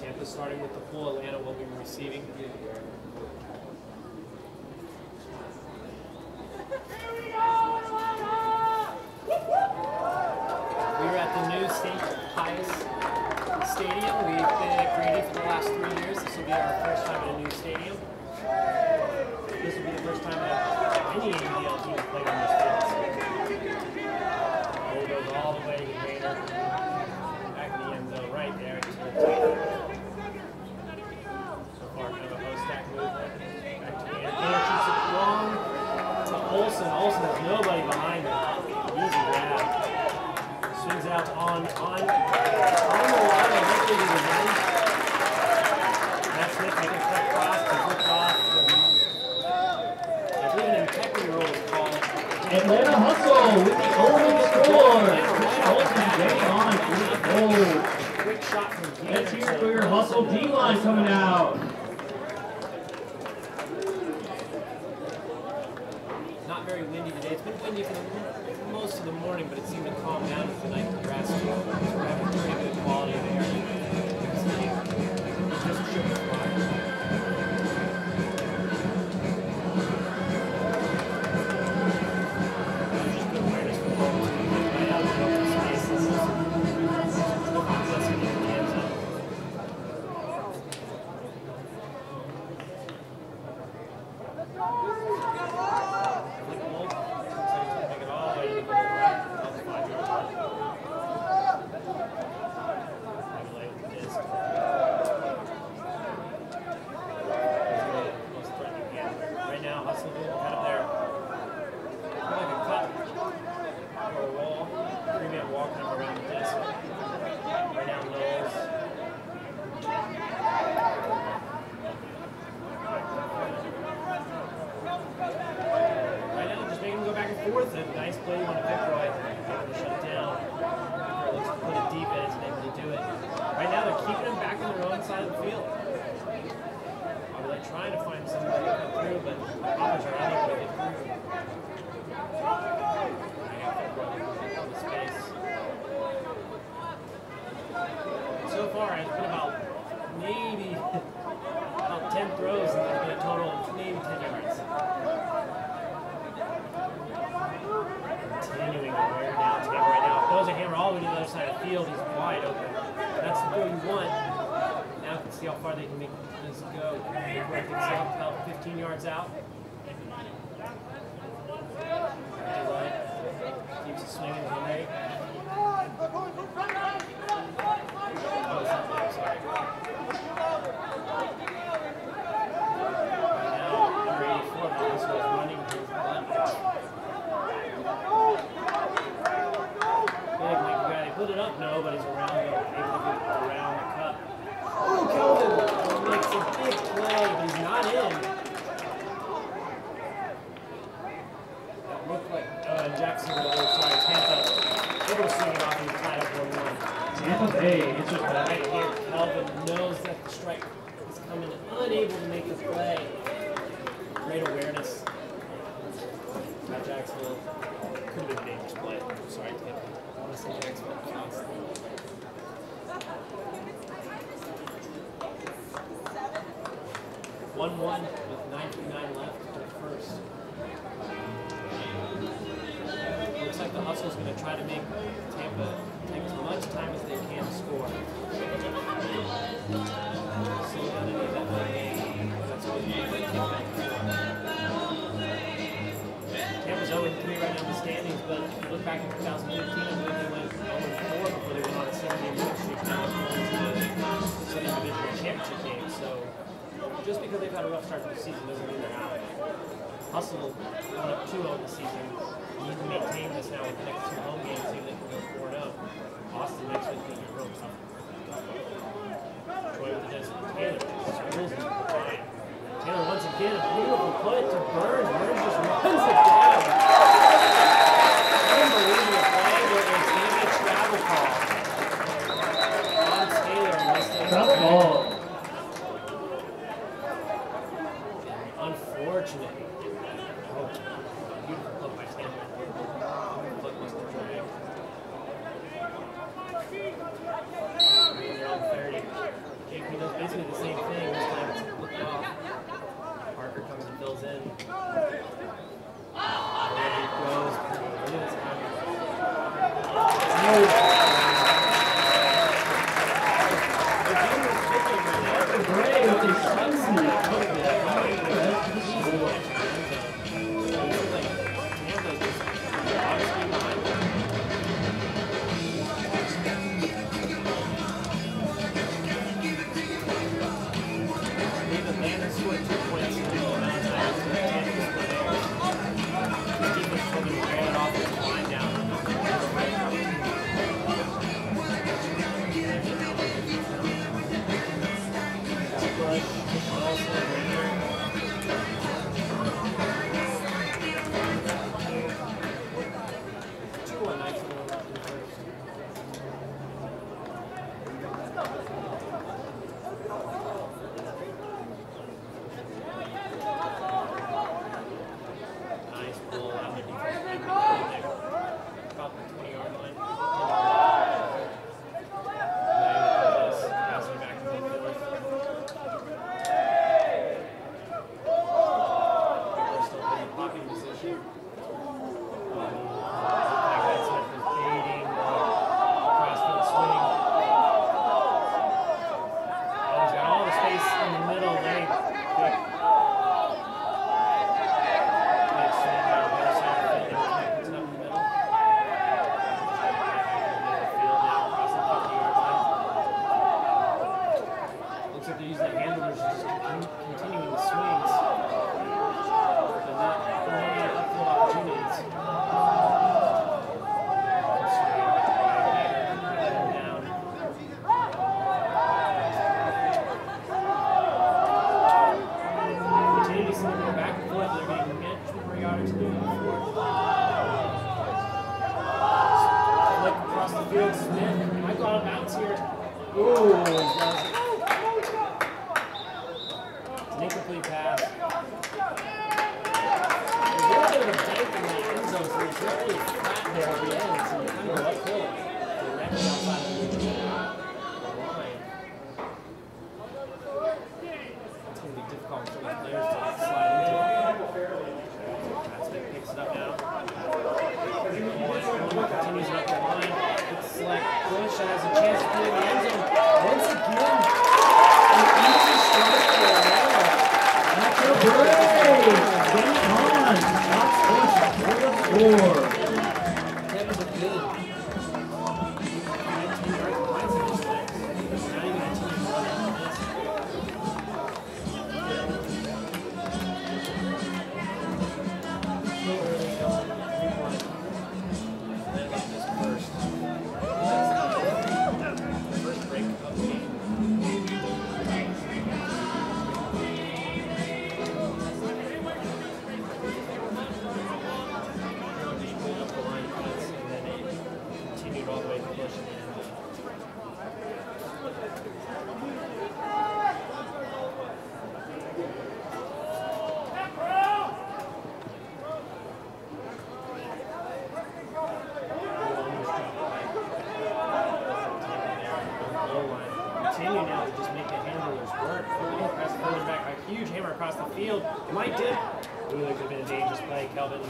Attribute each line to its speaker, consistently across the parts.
Speaker 1: Tampa starting with the full, Atlanta will be receiving. We are at the new Pius Stadium. We've been at Grady for the last 3 years. This will be our first time at a new stadium. This will be the first time that any ABL team has played on this field. Ball goes all the way to Gator. Back in the end zone, right there. So far, kind of a post stack movement. Back to Gator. Gator shoots it long to Olsen. Olsen has nobody behind him. Easy grab. Swings out on the line. Hopefully to the end. Matt Smith making a quick cross to flip off. I believe an integrity roll is called.
Speaker 2: Atlanta Hustle with the opening score. Olsen getting on 3-0.
Speaker 1: Quick shot from Gator.
Speaker 2: Let's hear for your Hustle D-line coming out.
Speaker 1: Not very windy today. It's been windy for most of the morning, but it seemed to calm down as the night progressed. We're having pretty good quality of air. Just should be fine. Just good awareness for both teams. Right out of the open spaces. Let's get in the end zone. So far, it's been about 10 throws, and there's been a total of maybe 10 yards. Continuing to wear down Tampa right now. Throws a hammer all the way to the other side of the field. He's wide open. That's the throw you want. Now you can see how far they can make this go. Correct himself about 15 yards out. Keeps it swinging the right. Put it up, nobody's around, able to get around the cup. Oh, Kelvin makes a big play, but he's not in. That looked like Jacksonville, sorry, Tampa. Able to swing it off and tie up 1-1.
Speaker 2: Tampa Bay, it's just
Speaker 1: right here. Kelvin knows that the strike is coming, unable to make the play. Great awareness by Jacksonville. Could have been a dangerous play. Sorry, Tampa. 1-1 with 9:59 left to the first. Looks like the Hustle's going to try to make Tampa take as much time as they can to score. Slow down any of that money. That's what we need to take back. Tampa's 0-3 right now in the standings, but if you look back in 2015, I believe they went 0-4 before they went on a 7-game winning streak. Now it's going to the individual championship game. So just because they've had a rough start to the season doesn't mean they're out. Hustle went up 2-0 in the season. You need to maintain this now with the next 2 home games, see if they can go 4-0. Austin next week being real tough. Troy with the discipline. Taylor schools him. Taylor once again, a beautiful put to Burns. Burns just runs it down. Unbelievable play, but it's going to be a travel call. On Taylor missed it.
Speaker 2: Travel ball.
Speaker 1: Unfortunate. Oh, beautiful play by Taylor. Foot must have dragged. They're on 30. JP doesn't out of bounds here. Ooh, it's an incomplete pass. There's a little bit of a bank in the end zone, so it's really flat there at the end, so you kind of go uphill. Directly outside of the line. It's going to be difficult for the players to slide into it. Picks it up now. Continues up the line. Looks like Bush has a chance to put it in the end zone. Once again, an easy start for Miranda.
Speaker 2: That's a break! Game on! Shots Bush for the score.
Speaker 1: That was a good 19 yards behind some of these legs. Not even a team running on this. Still early going. 3-1. Then about this first break of the game. Deeply up the line cuts, and then it continued all the way to Bush in the end zone. Continue now to just make the handlers work. Press forward back, a huge hammer across the field. Might dip. Ooh, there could have been a dangerous play. Kelvin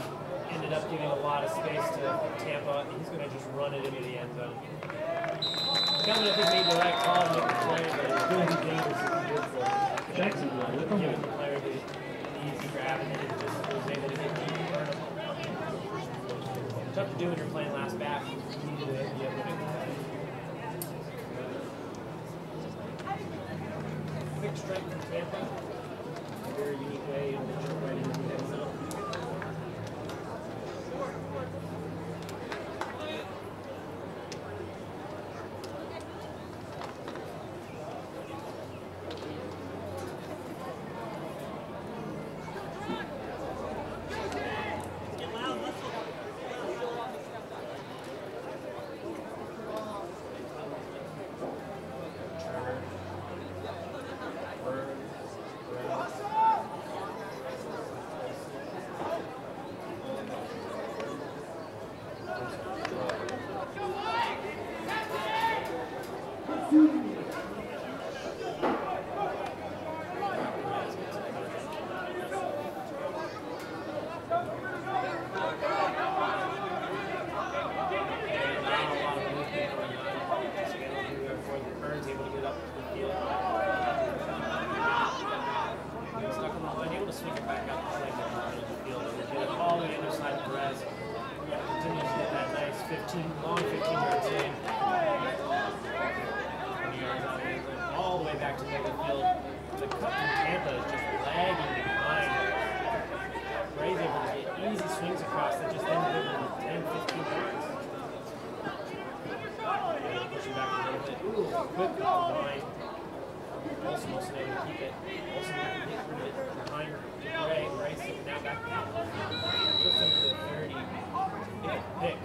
Speaker 1: ended up giving a lot of space to Tampa. He's going to just run it into the end zone. Kelvin, I think, made the right call to make the play, but it's going to be dangerous if he did for him.
Speaker 2: Jackson,
Speaker 1: Giving the player the easy grab, and then he just was able to get the turn. Tough to do when you're playing last back. You need to be able to make the play. Quick strike from Tampa. A very unique way to jump right into the end zone. Long 15-yard save. 20 yards out of all the way back to midfield. The cut from Tampa is just lagging behind. Bray's able to get easy swings across that just ended up in 10-15 yards. Pushing back a little bit. Ooh, quick line. Olsen able to keep it. Olsen able to get rid of it behind Bray. Bray sitting now back down. Just into the 30. Pick.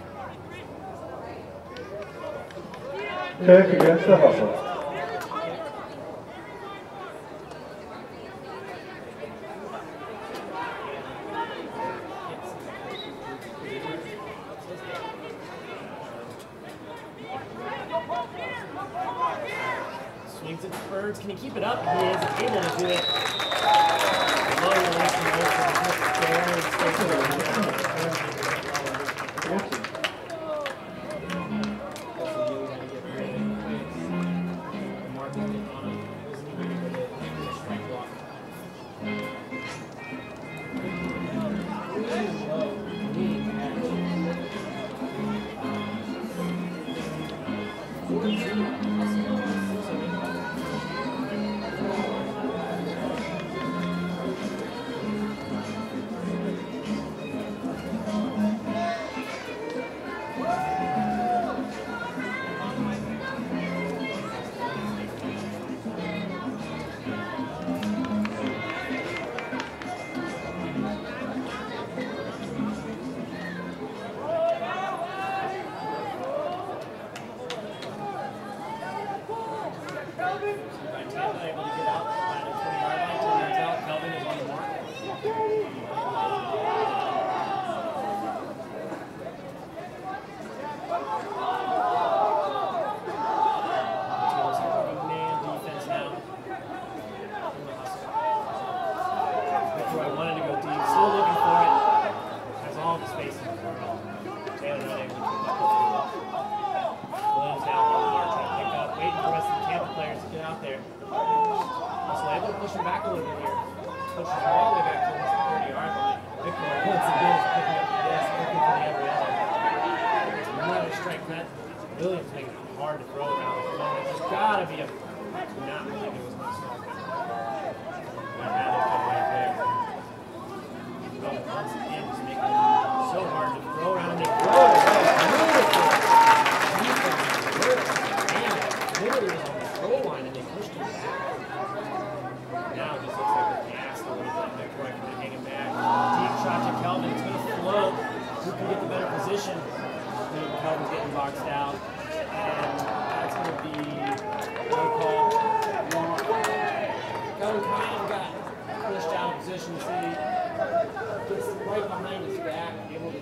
Speaker 3: Pick against the hustle.
Speaker 1: Swings at the birds. Can he keep it up? He is able to do it. Low release from Olsen. By Tampa able to get out by the 20-yard line, turns out Kelvin is on the mark. Man defense now. Vicroy wanted to go deep, still looking for it. Has all the space in the world. Taylor not able to keep up with it. Williams now on the mark, trying to pick up, waiting for the rest of the Tampa players to get out there. Also able to push him back a little bit here. Pushes him all the way back to almost the 30-yard line. Vicroy once again is picking up the disc, looking for the every other. Another strike that Williams making it hard to throw around the moment. There's got to be a. Not believe it was much snow. That had it right there. Once again, just making it so hard to throw around. They throw it. Literally was on the goal line and they pushed him back. Now it just looks like they're gassed a little bit. Vicroy can hang him back. Deep shot to Kelvin. It's going to float. Who can get the better position? Kelvin's getting boxed out. And that's going to be no call. Kelvin kind of got pushed out of position. See, gets right behind his back, able to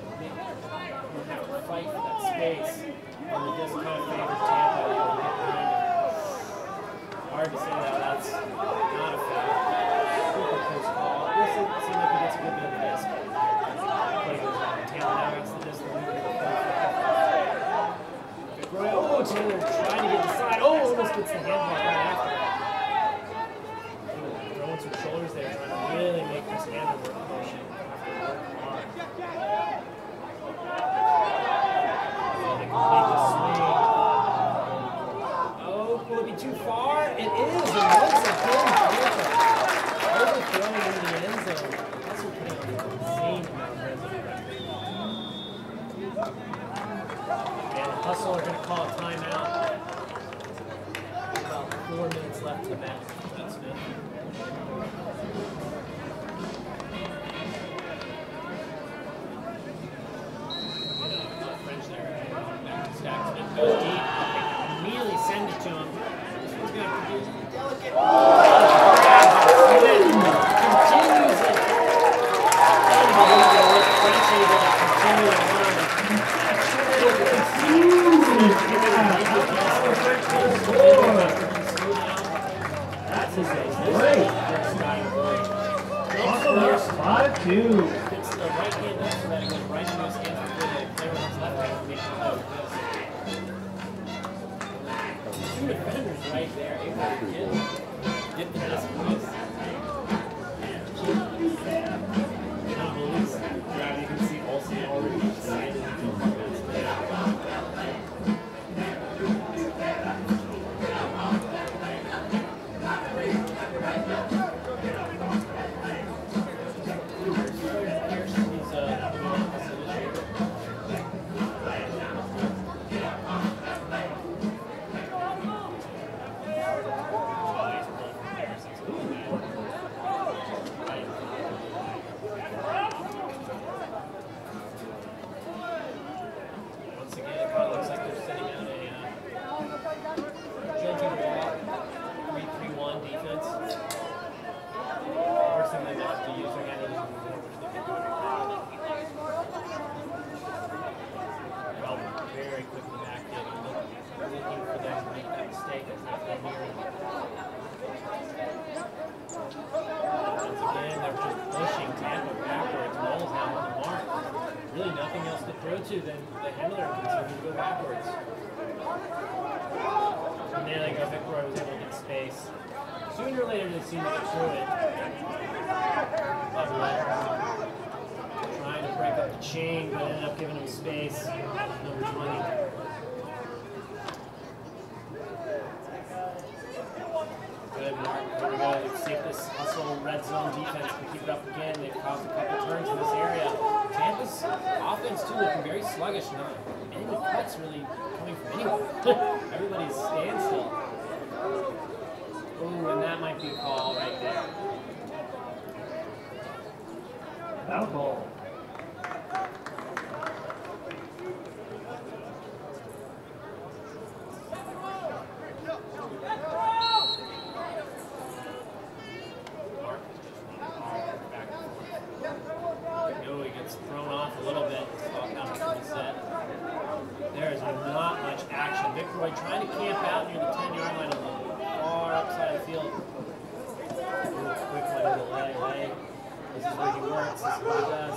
Speaker 1: have to fight for that space. And it just kind of favors Tampa. Able to get behind him. Hard to say that that's not a foul. Super close call. This seems like he gets a good bit of disc. Play goes on. Tampa now gets the disc. Oh, Taylor trying to get inside. Oh, almost gets the handball right after. Throwing some shoulders there, trying to really make this handle work motion. They complete the swing. Oh, will it be too far? It is. And once again, overthrowing in the end zone. That's what putting on an insane amount of Hustle are going to call a timeout. About 4 minutes left to the match. That's good. French there. Back to Stacksmith. Goes deep. Immediately send it to him. This one's going to produce a delicate. Continues it. Unbelievable. French able to continue to run. That's his ace. Great.
Speaker 2: 5-2.
Speaker 1: It's the right hand up so that it goes right into his hands before the player with his left hand can make it out. Two defenders right there able to get the disc loose. Unbelievable. You can see Olsen already decided to do this there. Then the handler continued to go backwards. And there they go. Vicroy was able to get space. Sooner or later, they seem to get through it. Trying to break up the chain, but ended up giving him space. Number 20. Good, Mark. Here we go. See if this hustle red zone defense can keep it up again. They've caused a couple turns in this area. Tampa's offense, too, looking very sluggish. Not any cuts really coming from anyone. Everybody's standstill. Ooh, and that might be a call right there.
Speaker 2: Foul ball.
Speaker 1: out near the 10-yard line on the far upside of the field. Quick one into lay. This is where he works. This is what he does.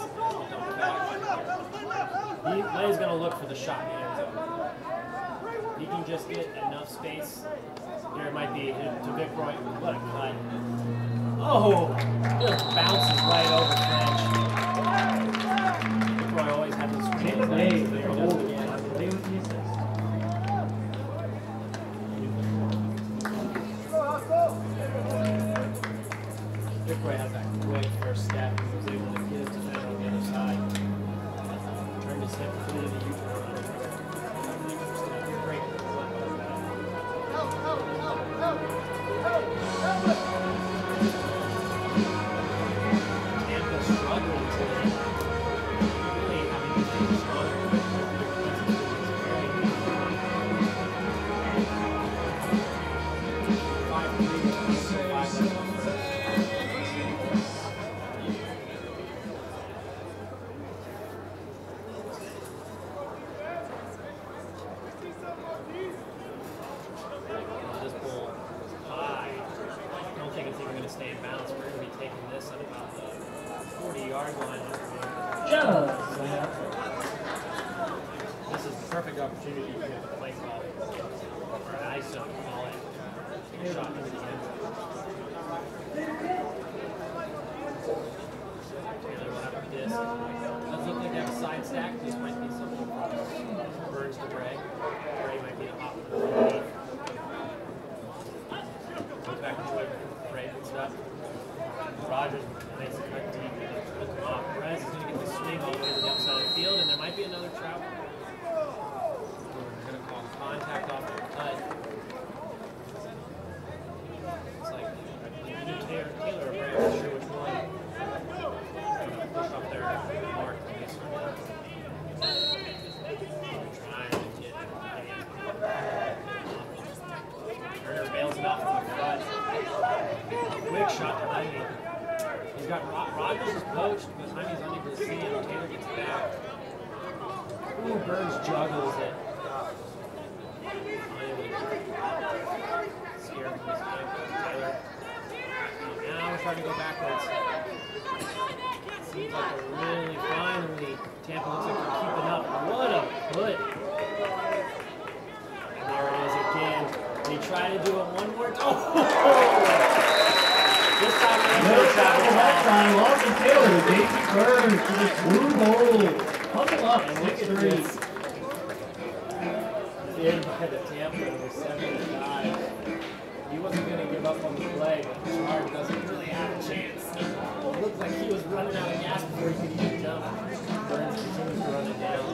Speaker 1: Lay's going to look for the shot in the end zone. He can just get enough space. Here it might be to Vic Roy. What a cut. Oh! Just bounces right over French. Vic Roy always had those screens.
Speaker 2: Tampa Bay, they're old again. Play with the assist.
Speaker 1: Vic Roy has that quick first step. He was able to get his defender on the other side. Turned his hip, completed the U-turn. Great. Tampa struggling today. Really having to take a stronger opportunity to get the play call, or an ISO call it, take a shot into the end. Taylor will have a disc. Doesn't look like they have a side stack. This might be something from Burns to Bray. Bray might be a hop for the lead. Goes back to Bray. Bray picks it up. Rogers makes a cut deep and puts him off. Perez is going to get the swing all the way to the outside of the field, and there might be another Trout. Contact off the cut. It's like either Taylor or Bray, I'm not sure which one. Push up their mark and they start trying to get it. Turner bails it off from the front. Quick shot to Jaime. He's got Rogers is poached, but Jaime's unable to see it. Taylor gets back. Ooh, Burns juggles it. Now we're trying to go backwards. Seems like we're really finally. Tampa looks like they're keeping up. What a put! And there it is again. They try to do it one more time. Oh! This time
Speaker 2: no travel that time. Lawson Taylor, J.T. Burns to the blue goal. Huddle up, 6-3.
Speaker 1: In by the Tampa over 75. He wasn't going to give up on the play, but Chard doesn't really have a chance. It looked like he was running out of gas before he could even jump. Burns continues to run it down.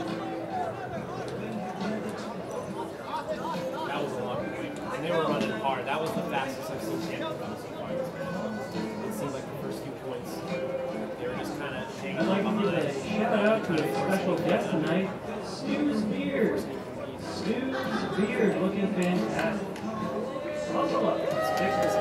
Speaker 1: That was a long point. And they were running hard. That was the fastest I've seen Tampa run so far this match. It seemed like the first few points, they were just kind of hanging
Speaker 2: I'd like to give a shout out to a special guest tonight, Stu's Beard. Stu's Beard looking fantastic. Hustle up. Let's fix this.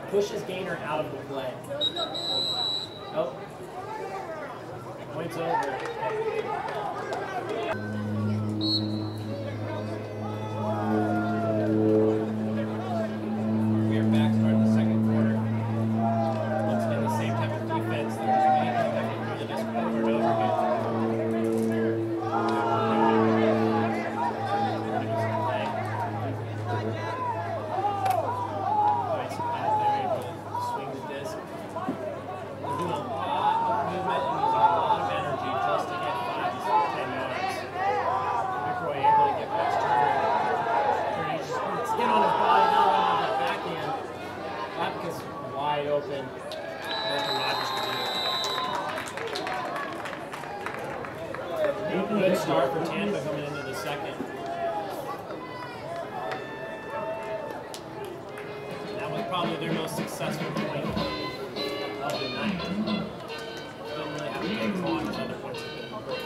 Speaker 2: Pushes Gaynor out of the play. Oh. Points over. We are back starting the second quarter. Once again, the same type of defense. They're just making everything just over and over again.
Speaker 1: start for Tampa coming into the second. That was probably their most successful point of the night. Didn't really have a game on, as other points have been going for.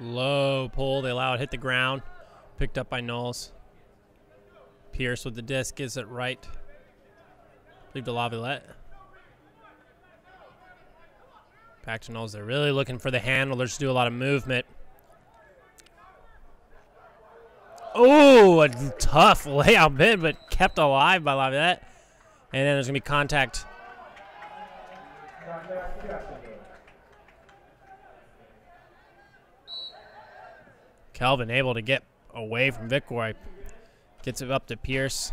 Speaker 4: Low pull. They allow it hit the ground. Picked up by Knowles. Pierce with the disc gives it right. Leave to Laviolette. Back to Knowles. They're really looking for the handle. They're just do a lot of movement. Oh, a tough layout bid, but kept alive by Laviolette. And then there's going to be contact. Kelvin able to get away from Vicroy. Gets it up to Pierce.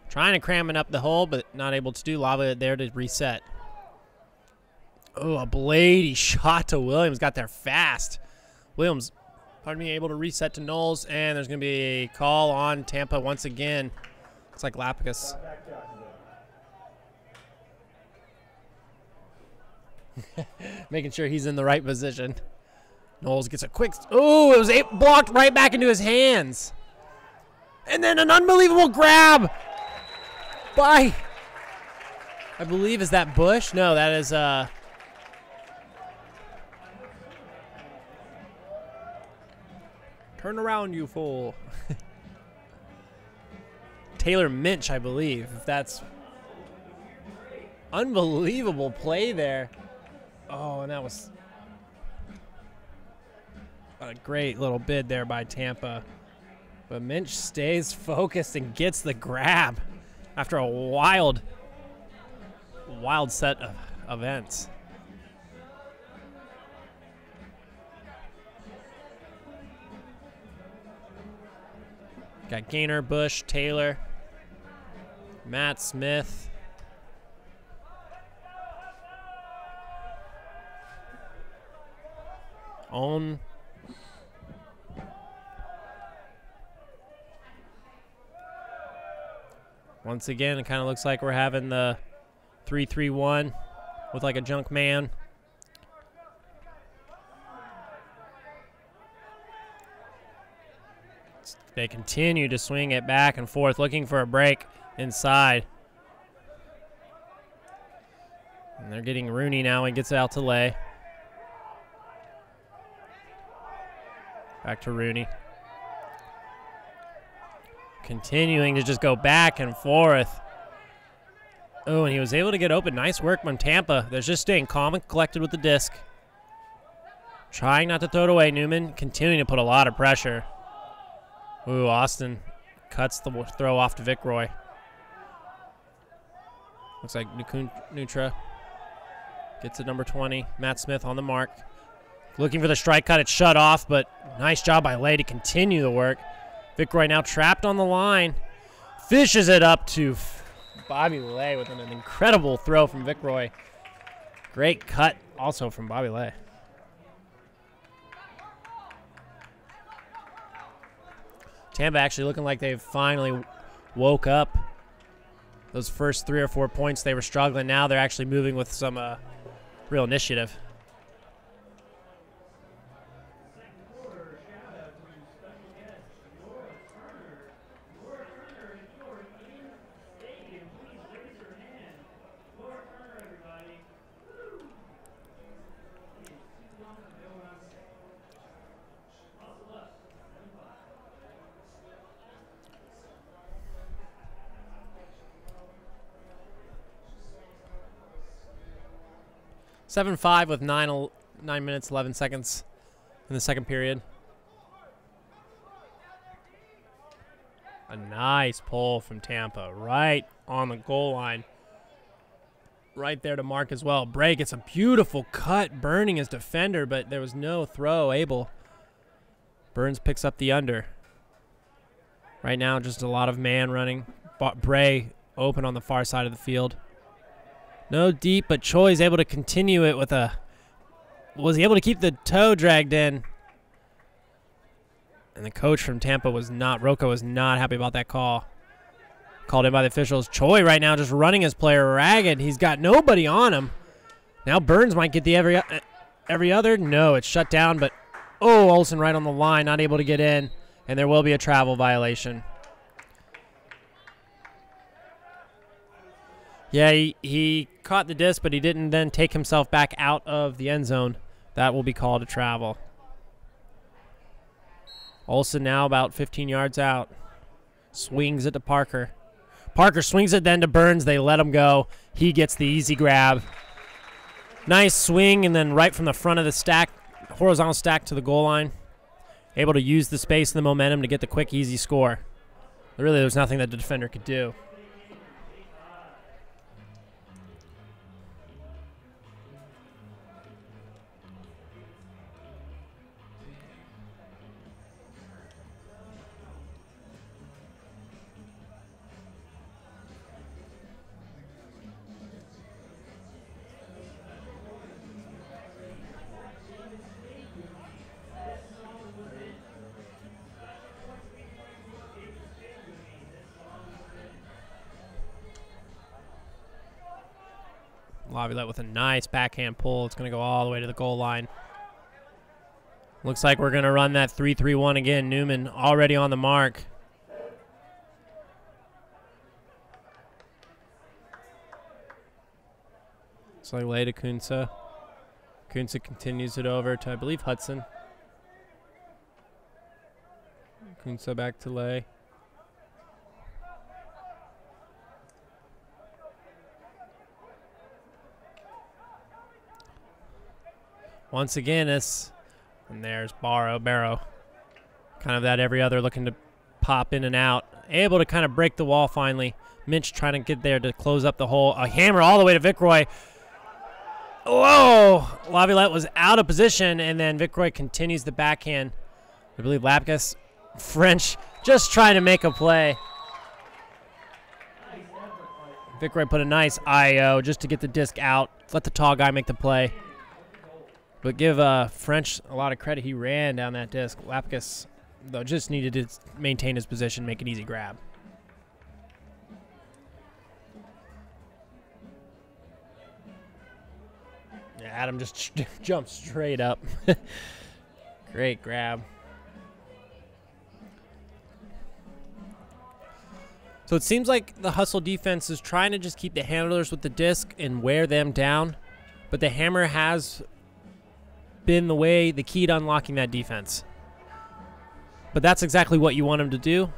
Speaker 4: Trying to cram it up the hole, but not able to do. Laviolette there to reset. Oh, a blady shot to Williams. Got there fast. Williams, pardon me, able to reset to Knowles. And there's going to be a call on Tampa once again. Looks like Lapicus. Making sure he's in the right position. Knowles gets a quick. Oh, it was blocked right back into his hands. And then an unbelievable grab by, I believe, is that Bush? No, that is turn around, you fool. Taylor Minch, I believe. If that's unbelievable play there. Oh, and that was a great little bid there by Tampa. But Minch stays focused and gets the grab after a wild set of events. Got Gaynor, Bush, Taylor, Matt Smith. Own. Once again, it kind of looks like we're having the 3-3-1 with like a junk man. They continue to swing it back and forth, looking for a break inside. And they're getting Rooney now. He gets it out to Lay. Back to Rooney. Continuing to just go back and forth. Oh, and he was able to get open. Nice work from Tampa. They're just staying calm and collected with the disc. Trying not to throw it away. Newman continuing to put a lot of pressure. Ooh, Austin cuts the throw off to Vicroy. Looks like Nutra gets it number 20. Matt Smith on the mark. Looking for the strike cut. It's shut off, but nice job by Lay to continue the work. Vicroy now trapped on the line. Fishes it up to Bobby Lay with an incredible throw from Vicroy. Great cut also from Bobby Lay. Tampa actually looking like they've finally woke up. Those first 3 or 4 points they were struggling. Now they're actually moving with some real initiative. (7-5) with 9 minutes, 11 seconds in the second period. A nice pull from Tampa right on the goal line. right there to mark as well. Bray gets a beautiful cut, burning his defender, but there was no throw able. Burns picks up the under. Right now, just a lot of man running. Bray open on the far side of the field. No deep, but Choi's able to continue it with a... Was he able to keep the toe dragged in? And the coach from Tampa was not... Rocco was not happy about that call. Called in by the officials. Choi right now just running his player ragged. He's got nobody on him. Now Burns might get the every other. No, it's shut down, but... Oh, Olsen right on the line, not able to get in. And there will be a travel violation. Yeah, he caught the disc, but he didn't then take himself back out of the end zone. That will be called a travel. Olsen now about 15 yards out. Swings it to Parker. Parker swings it then to Burns. They let him go. He gets the easy grab. Nice swing, and then right from the front of the stack, horizontal stack to the goal line. Able to use the space and the momentum to get the quick, easy score. But really, there's nothing that the defender could do. Laviolette with a nice backhand pull. It's going to go all the way to the goal line. Looks like we're going to run that 3-3-1 again. Newman already on the mark. It's like lay to Kunsa. Kunsa continues it over to, I believe, Hudson. Kunsa back to lay. Once again, and there's Barrow. Kind of that every other looking to pop in and out. Able to kind of break the wall finally. Minch trying to get there to close up the hole. A hammer all the way to Vicroy. Whoa! Laviolette was out of position, and then Vicroy continues the backhand. I believe Lapkus, French, just trying to make a play. Vicroy put a nice IO just to get the disc out. Let the tall guy make the play. But give French a lot of credit. He ran down that disc. Lapkus, though, just needed to maintain his position, make an easy grab. Yeah, Adam just jumped straight up. Great grab. So it seems like the hustle defense is trying to just keep the handlers with the disc and wear them down. But the hammer has been the key to unlocking that defense. But that's exactly what you want them to do.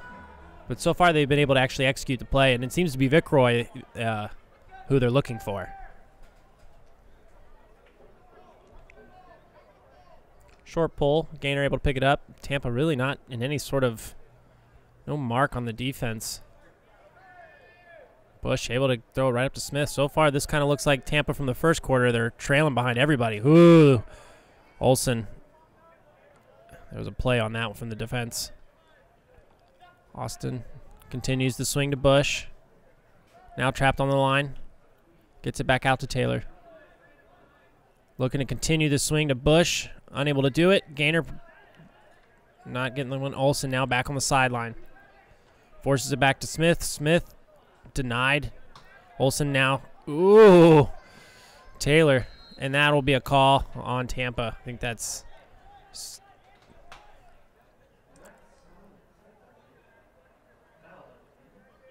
Speaker 4: But so far they've been able to actually execute the play, and it seems to be Vicroy who they're looking for. Short pull, Gainer able to pick it up. Tampa really not in any sort of, no mark on the defense. Bush able to throw it right up to Smith. So far this kind of looks like Tampa from the first quarter. They're trailing behind everybody. Ooh. Olsen, there was a play on that one from the defense. Austin continues the swing to Bush. Now trapped on the line. Gets it back out to Taylor. Looking to continue the swing to Bush. Unable to do it. Gainer not getting the one. Olsen now back on the sideline. Forces it back to Smith. Smith denied. Olsen now. Ooh. Taylor. And that will be a call on Tampa. I think that's...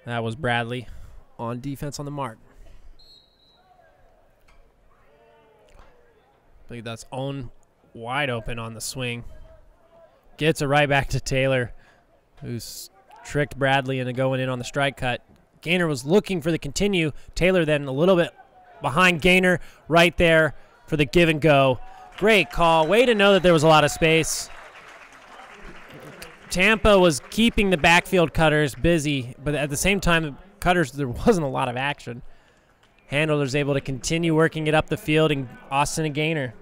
Speaker 4: That was Bradley on defense on the mark. I think that's Owen wide open on the swing. Gets it right back to Taylor, who's tricked Bradley into going in on the strike cut. Gainer was looking for the continue. Taylor then a little bit behind Gainer right there for the give and go. Great call. Way to know that there was a lot of space. Tampa was keeping the backfield cutters busy, but at the same time, cutters, there wasn't a lot of action. Handler's able to continue working it up the field, and Austin a gainer.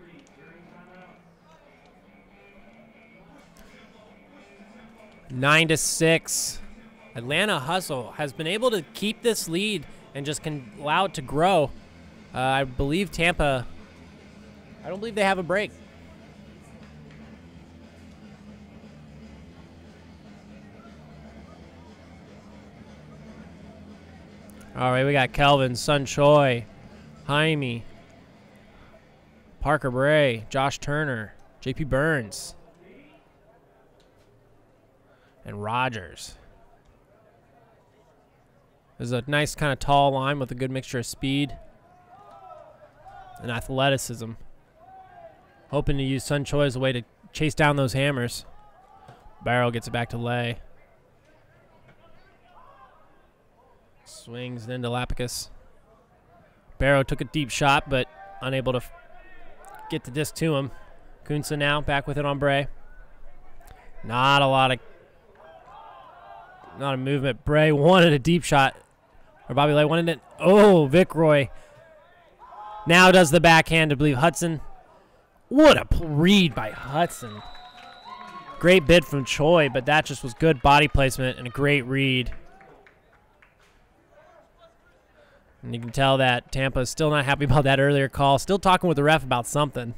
Speaker 4: Nine to 6. Atlanta Hustle has been able to keep this lead and just can allow it to grow. I believe Tampa, I don't believe they have a break. All right, we got Kelvin, Sun Choi, Jaime, Parker Bray, Josh Turner, JP Burns, and Rogers. There's a nice kind of tall line with a good mixture of speed and athleticism. Hoping to use Sun Choi as a way to chase down those hammers. Barrow gets it back to Lay. Swings into Lapicus. Barrow took a deep shot, but unable to get the disc to him. Kunsa now back with it on Bray. Not a movement. Bray wanted a deep shot. Or Bobby Lay wanted it. Oh, Vic Roy now does the backhand to believe Hudson. What a read by Hudson. Great bid from Choi, but that just was good body placement and a great read. And you can tell that Tampa is still not happy about that earlier call. Still talking with the ref about something.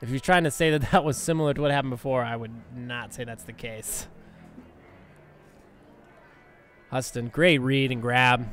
Speaker 4: If you're trying to say that that was similar to what happened before, I would not say that's the case. Huston, great read and grab.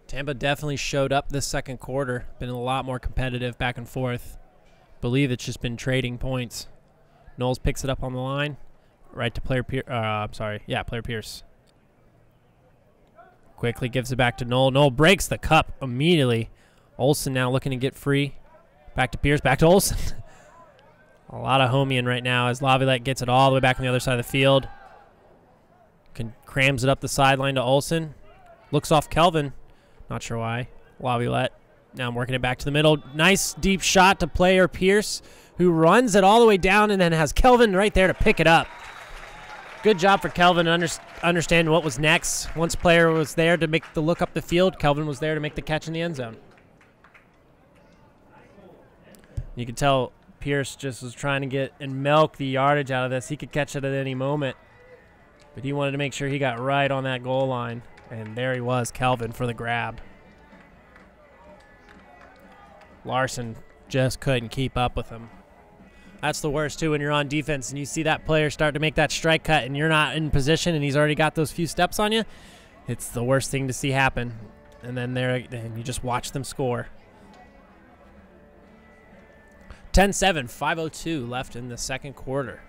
Speaker 4: Tampa definitely showed up this second quarter. Been a lot more competitive back and forth. Believe it's just been trading points. Knowles picks it up on the line. Right to player Pierce. Player Pierce. Quickly gives it back to Knoll. Knoll breaks the cup immediately. Olsen now looking to get free. Back to Pierce. Back to Olsen. A lot of homing right now as Laviolette gets it all the way back on the other side of the field. Crams it up the sideline to Olsen. Looks off Kelvin. Not sure why. Laviolette now working it back to the middle. Nice deep shot to player Pierce, who runs it all the way down and then has Kelvin right there to pick it up. Good job for Kelvin to understand what was next. Once player was there to make the look up the field, Kelvin was there to make the catch in the end zone. You can tell Pierce just was trying to get and milk the yardage out of this. He could catch it at any moment, but he wanted to make sure he got right on that goal line. And there he was, Kelvin, for the grab. Larson just couldn't keep up with him. That's the worst, too, when you're on defense and you see that player start to make that strike cut and you're not in position and he's already got those few steps on you. It's the worst thing to see happen. And then you just watch them score. 10-7, 5:02 left in the second quarter.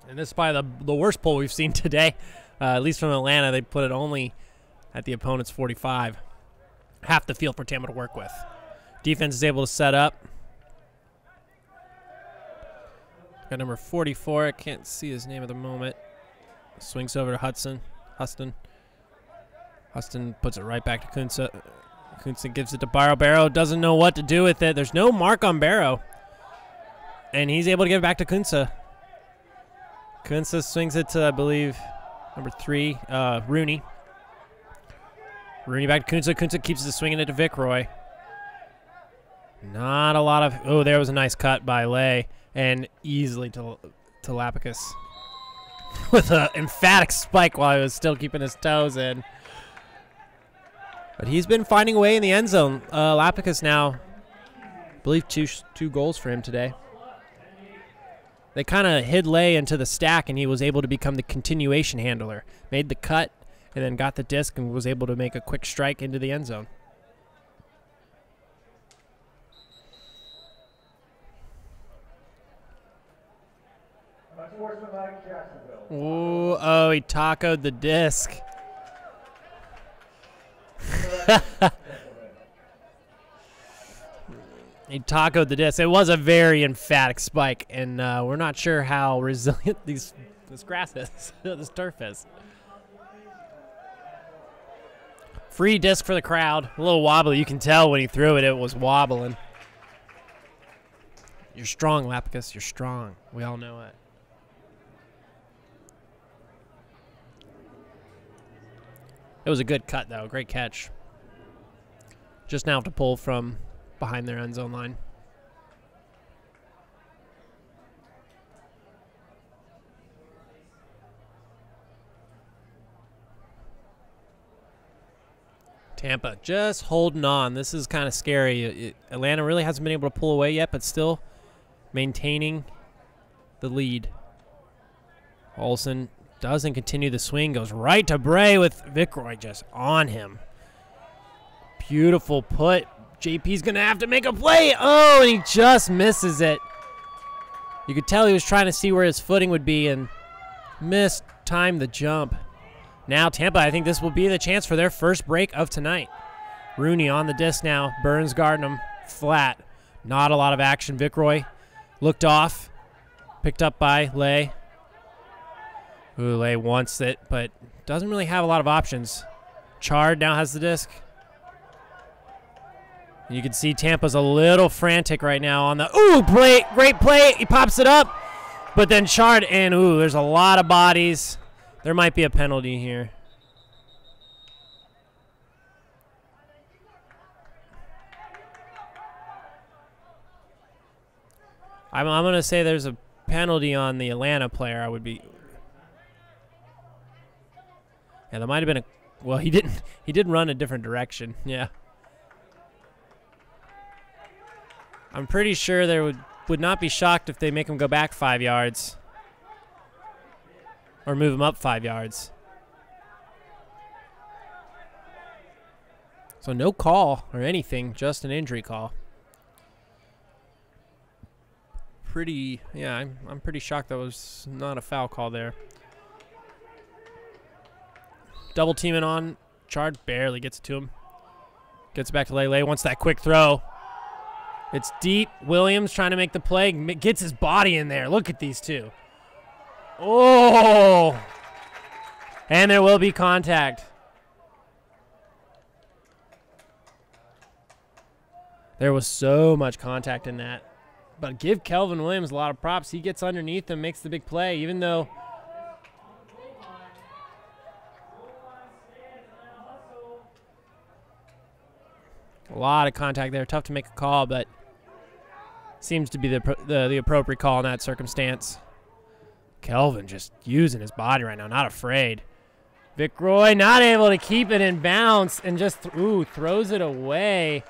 Speaker 4: And this is probably the worst pull we've seen today, at least from Atlanta. They put it only at the opponent's 45. Half the field for Tampa to work with. Defense is able to set up. Got number 44. I can't see his name at the moment. Swings over to Huston. Huston puts it right back to Kunsa. Kunsa gives it to Barrow. Barrow doesn't know what to do with it. There's no mark on Barrow. And he's able to give it back to Kunsa. Kunsa swings it to, I believe, number 3, Rooney. Rooney back to Kunsa. Kunsa keeps it swinging it to Vic Roy. Not a lot of... Oh, there was a nice cut by Lay. And easily to Lapicus. With an emphatic spike while he was still keeping his toes in. But he's been finding a way in the end zone. Lapicus now, I believe, two goals for him today. They kind of hid Lay into the stack, and he was able to become the continuation handler. Made the cut, and then got the disc, and was able to make a quick strike into the end zone. Ooh, oh, he tacoed the disc. He tacoed the disc. It was a very emphatic spike, and we're not sure how resilient this grass is, this turf is. Free disc for the crowd. A little wobbly. You can tell when he threw it, it was wobbling. You're strong, Lapicus. You're strong. We all know it. It was a good cut, though. Great catch. Just now to pull from behind their end zone line. Tampa just holding on. This is kind of scary. Atlanta really hasn't been able to pull away yet, but still maintaining the lead. Olsen doesn't continue the swing. Goes right to Bray with Vickroy just on him. Beautiful put. JP's going to have to make a play. Oh, and he just misses it. You could tell he was trying to see where his footing would be and missed time the jump. Now Tampa, I think this will be the chance for their first break of tonight. Rooney on the disc now. Burns guarding him flat. Not a lot of action. Vickroy looked off. Picked up by Lay. Ooh, Lay wants it, but doesn't really have a lot of options. Chard now has the disc. You can see Tampa's a little frantic right now on the, ooh, play, great play. He pops it up, but then Chard, and ooh, there's a lot of bodies. There might be a penalty here. I'm going to say there's a penalty on the Atlanta player. I would be. Yeah, there might have been a. Well, he did run a different direction. Yeah. I'm pretty sure there would not be shocked if they make him go back 5 yards. Or move him up 5 yards. So no call or anything, just an injury call. Yeah, I'm pretty shocked that was not a foul call there. Double teaming on. Chard barely gets it to him. Gets it back to Lele. Wants that quick throw. It's deep. Williams trying to make the play. Gets his body in there. Look at these two. Oh! And there will be contact. There was so much contact in that. But give Kelvin Williams a lot of props. He gets underneath and makes the big play, even though a lot of contact there. Tough to make a call, but seems to be the appropriate call in that circumstance. Kelvin just using his body right now, not afraid. Vickroy not able to keep it in bounds and just throws it away.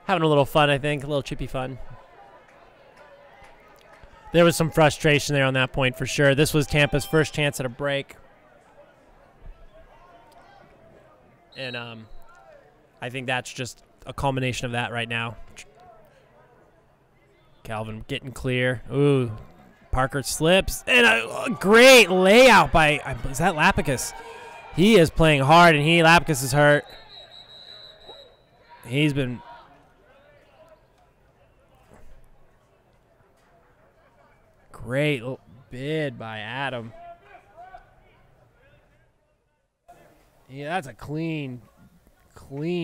Speaker 4: Having a little fun, I think, a little chippy fun. There was some frustration there on that point for sure. This was Tampa's first chance at a break. And I think that's just a culmination of that right now. Calvin getting clear. Ooh, Parker slips. And a great layout by, is that Lapicus? He is playing hard, and Lapicus is hurt. He's been... Great bid by Adam. Yeah, that's a clean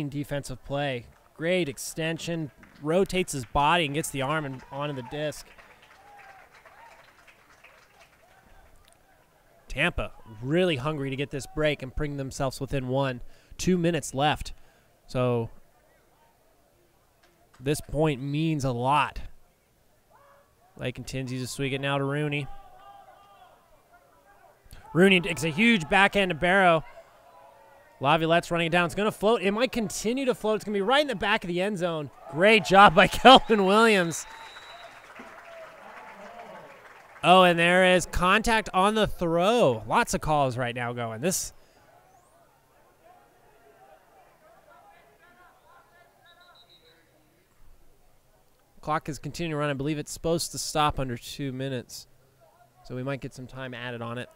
Speaker 4: defensive play. Great extension. Rotates his body and gets the arm and onto the disc. Tampa really hungry to get this break and bring themselves within 1. 2 minutes left. So this point means a lot. Lake continues to swing it now to Rooney. Rooney takes a huge backhand to Barrow. Laviolette's running it down. It's going to float. It might continue to float. It's going to be right in the back of the end zone. Great job by Kelvin Williams. Oh, and there is contact on the throw. Lots of calls right now going. Clock is continuing to run. I believe it's supposed to stop under 2 minutes. So we might get some time added on it.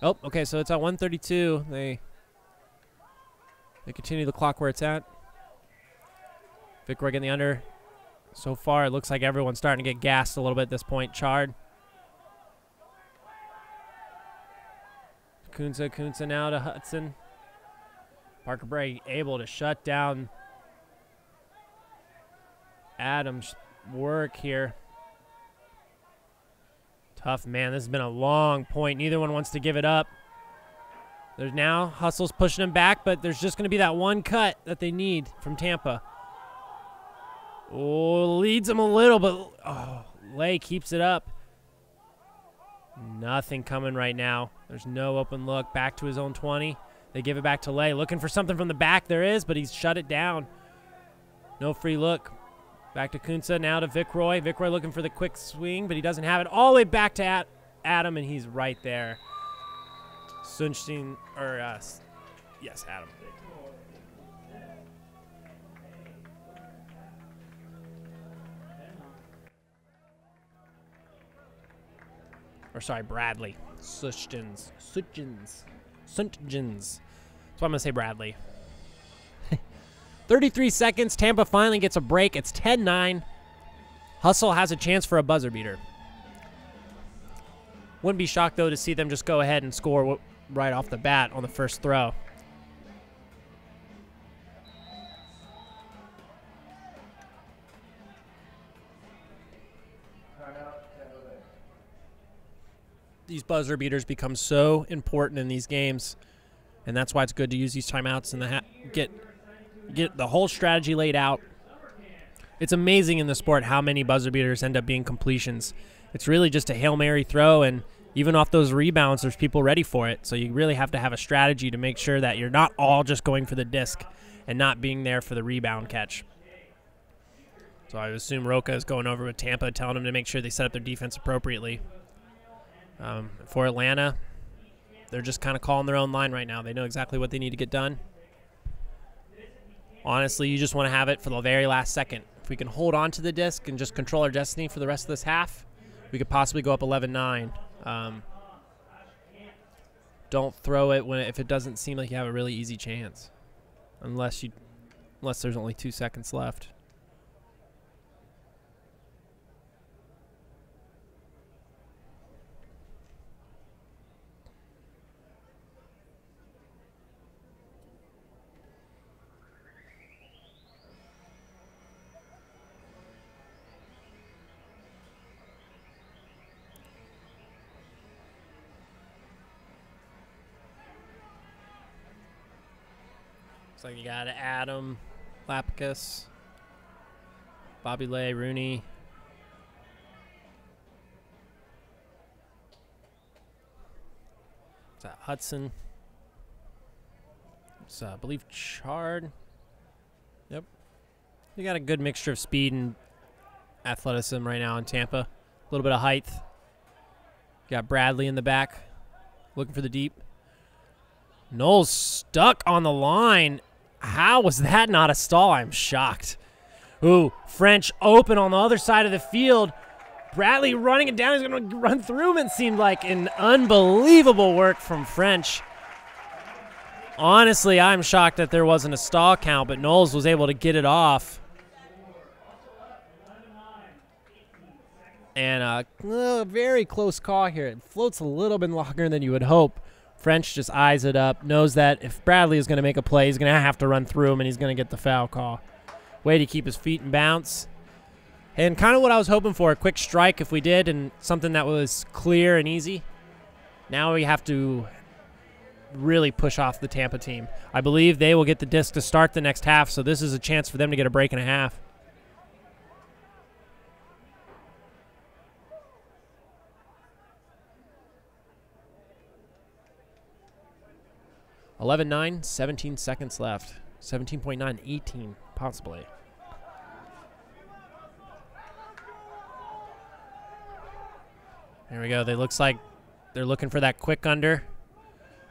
Speaker 4: Oh, okay, so it's at 1:32. They continue the clock where it's at. Vickroy getting the under. So far, it looks like everyone's starting to get gassed a little bit at this point. Chard. Kunze now to Hudson. Parker Bray able to shut down Adams' work here. Tough, man. This has been a long point. Neither one wants to give it up. There's now Hustle's pushing him back, but there's just going to be that one cut that they need from Tampa. Oh, leads him a little, but Lay keeps it up. Nothing coming right now. There's no open look. Back to his own 20. They give it back to Lay. Looking for something from the back. There is, but he's shut it down. No free look. Back to Kunze, now to Vickroy. Vickroy looking for the quick swing, but he doesn't have it. All the way back to Adam, and he's right there. Sunstein, or, yes, Adam. Or, sorry, Bradley. Suntjens. So I'm going to say Bradley. 33 seconds. Tampa finally gets a break. It's 10-9. Hustle has a chance for a buzzer beater. Wouldn't be shocked, though, to see them just go ahead and score right off the bat on the first throw. These buzzer beaters become so important in these games, and that's why it's good to use these timeouts and get the whole strategy laid out. It's amazing in the sport how many buzzer beaters end up being completions. It's really just a Hail Mary throw, and even off those rebounds, there's people ready for it. So you really have to have a strategy to make sure that you're not all just going for the disc and not being there for the rebound catch. So I assume Roca is going over with Tampa, telling them to make sure they set up their defense appropriately. For Atlanta, they're just kind of calling their own line right now. They know exactly what they need to get done. Honestly, you just want to have it for the very last second. If we can hold on to the disc and just control our destiny for the rest of this half, we could possibly go up 11-9. Don't throw it if it doesn't seem like you have a really easy chance, unless there's only 2 seconds left. Looks like you got Adam, Lapkus, Bobby Lay, Rooney. Is that Hudson? It's, I believe, Chard. Yep. You got a good mixture of speed and athleticism right now in Tampa. A little bit of height. You got Bradley in the back, looking for the deep. Knowles stuck on the line. How was that not a stall? I'm shocked. Ooh, French open on the other side of the field. Bradley running it down. He's going to run through him. It seemed like an unbelievable work from French. Honestly, I'm shocked that there wasn't a stall count, but Knowles was able to get it off. And a very close call here. It floats a little bit longer than you would hope. French just eyes it up, knows that if Bradley is going to make a play, he's going to have to run through him, and he's going to get the foul call. Way to keep his feet in bounce. And kind of what I was hoping for, a quick strike if we did, and something that was clear and easy. Now we have to really push off the Tampa team. I believe they will get the disc to start the next half, so this is a chance for them to get a break and a half. (11-9), 17 seconds left. 17.9, 18, possibly. There we go. They looks like they're looking for that quick under.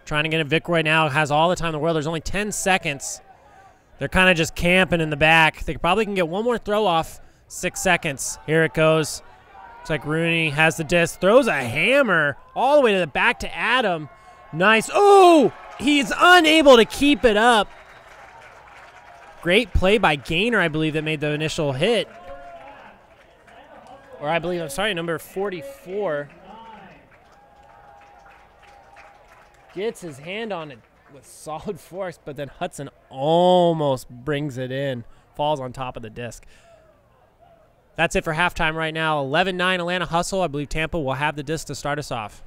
Speaker 4: Trying to get a Vickroy now. Has all the time in the world. There's only 10 seconds. They're kind of just camping in the back. They probably can get one more throw off. 6 seconds. Here it goes. Looks like Rooney has the disc. Throws a hammer all the way to the back to Adam. Nice. Oh! He's unable to keep it up. Great play by Gaynor, I believe, that made the initial hit. Or I believe, I'm sorry, number 44. Gets his hand on it with solid force, but then Hudson almost brings it in. Falls on top of the disc. That's it for halftime right now. 11-9 Atlanta Hustle. I believe Tampa will have the disc to start us off.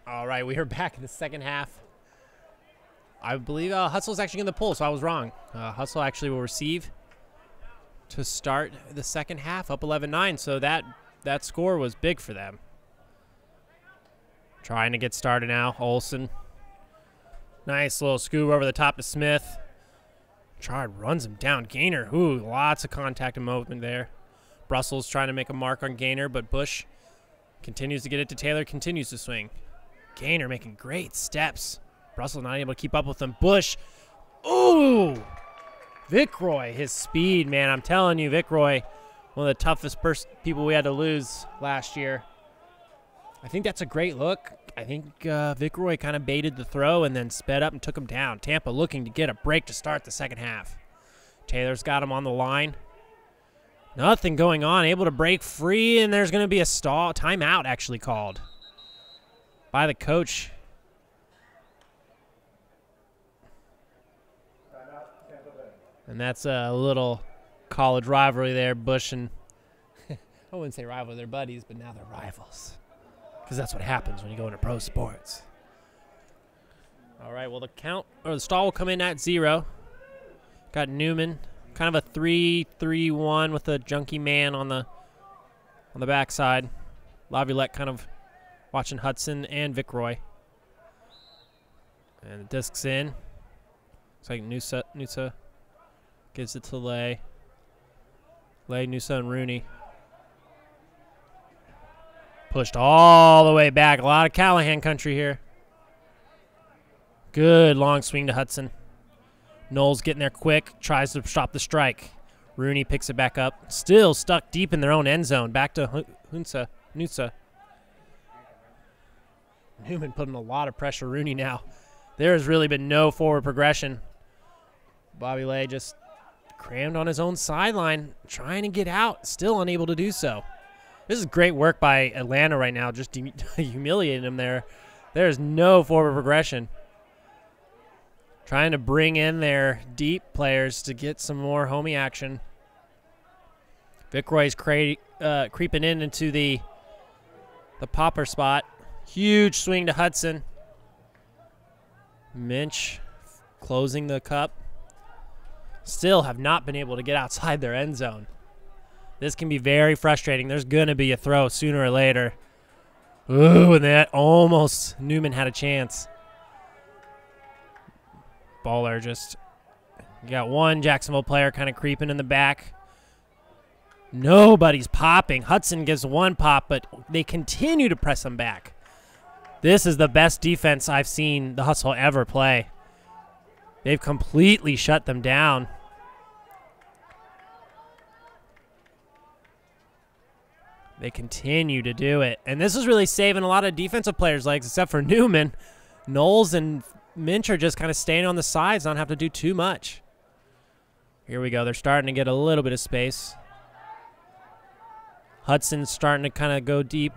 Speaker 4: All right, we are back in the second half. I believe Hustle's actually in the pull, so I was wrong. Hustle actually will receive to start the second half, up 11-9, so that score was big for them. Trying to get started now, Olsen. Nice little scoop over the top to Smith. Chard runs him down. Gaynor, ooh, lots of contact and movement there. Brussels trying to make a mark on Gaynor, but Bush continues to get it to Taylor, continues to swing. Gaynor making great steps. Brussels not able to keep up with him. Bush, ooh! Vickroy, his speed, man. I'm telling you, Vickroy, one of the toughest people we had to lose last year. I think that's a great look. I think Vickroy kind of baited the throw and then sped up and took him down. Tampa looking to get a break to start the second half. Taylor's got him on the line. Nothing going on. Able to break free, and there's going to be a stall. Timeout actually called by the coach. And that's a little college rivalry there. Bush and I wouldn't say rivalry, they're buddies, but now they're rivals. Because that's what happens when you go into pro sports. All right, well, the stall will come in at 0. Got Newman. Kind of a 3-3-1 with a junkie man on the backside. Laviolette kind of watching Hudson and Vickroy. And the disc's in. Looks like Noosa gives it to Lay. Lay, Noosa, and Rooney. Pushed all the way back. A lot of Callahan country here. Good long swing to Hudson. Knowles getting there quick, tries to stop the strike. Rooney picks it back up. Still stuck deep in their own end zone. Back to Noosa. Newman putting a lot of pressure. Rooney now. There has really been no forward progression. Bobby Lay just crammed on his own sideline, trying to get out, still unable to do so. This is great work by Atlanta right now, just humiliating him there. There is no forward progression. Trying to bring in their deep players to get some more homie action. Vickroy's creeping into the popper spot. Huge swing to Hudson. Minch closing the cup. Still have not been able to get outside their end zone. This can be very frustrating. There's going to be a throw sooner or later. Ooh, and that almost Newman had a chance. Baller just, you got one Jacksonville player kind of creeping in the back. Nobody's popping. Hudson gives one pop, but they continue to press him back. This is the best defense I've seen the Hustle ever play. They've completely shut them down. They continue to do it. And this is really saving a lot of defensive players' legs, except for Newman. Knowles and Minch are just kind of staying on the sides, not have to do too much. Here we go. They're starting to get a little bit of space. Hudson's starting to kind of go deep.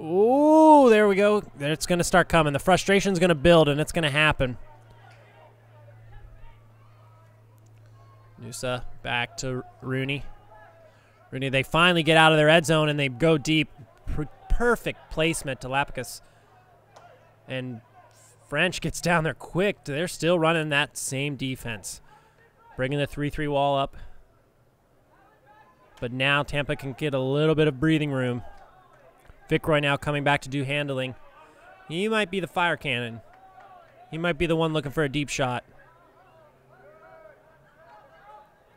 Speaker 4: Ooh, there we go. It's going to start coming. The frustration's going to build, and it's going to happen. Noosa back to Rooney. Rooney, they finally get out of their red zone, and they go deep. Perfect placement to Lapicus. And French gets down there quick. They're still running that same defense. Bringing the 3-3 wall up. But now Tampa can get a little bit of breathing room. Vickroy now coming back to do handling. He might be the fire cannon. He might be the one looking for a deep shot.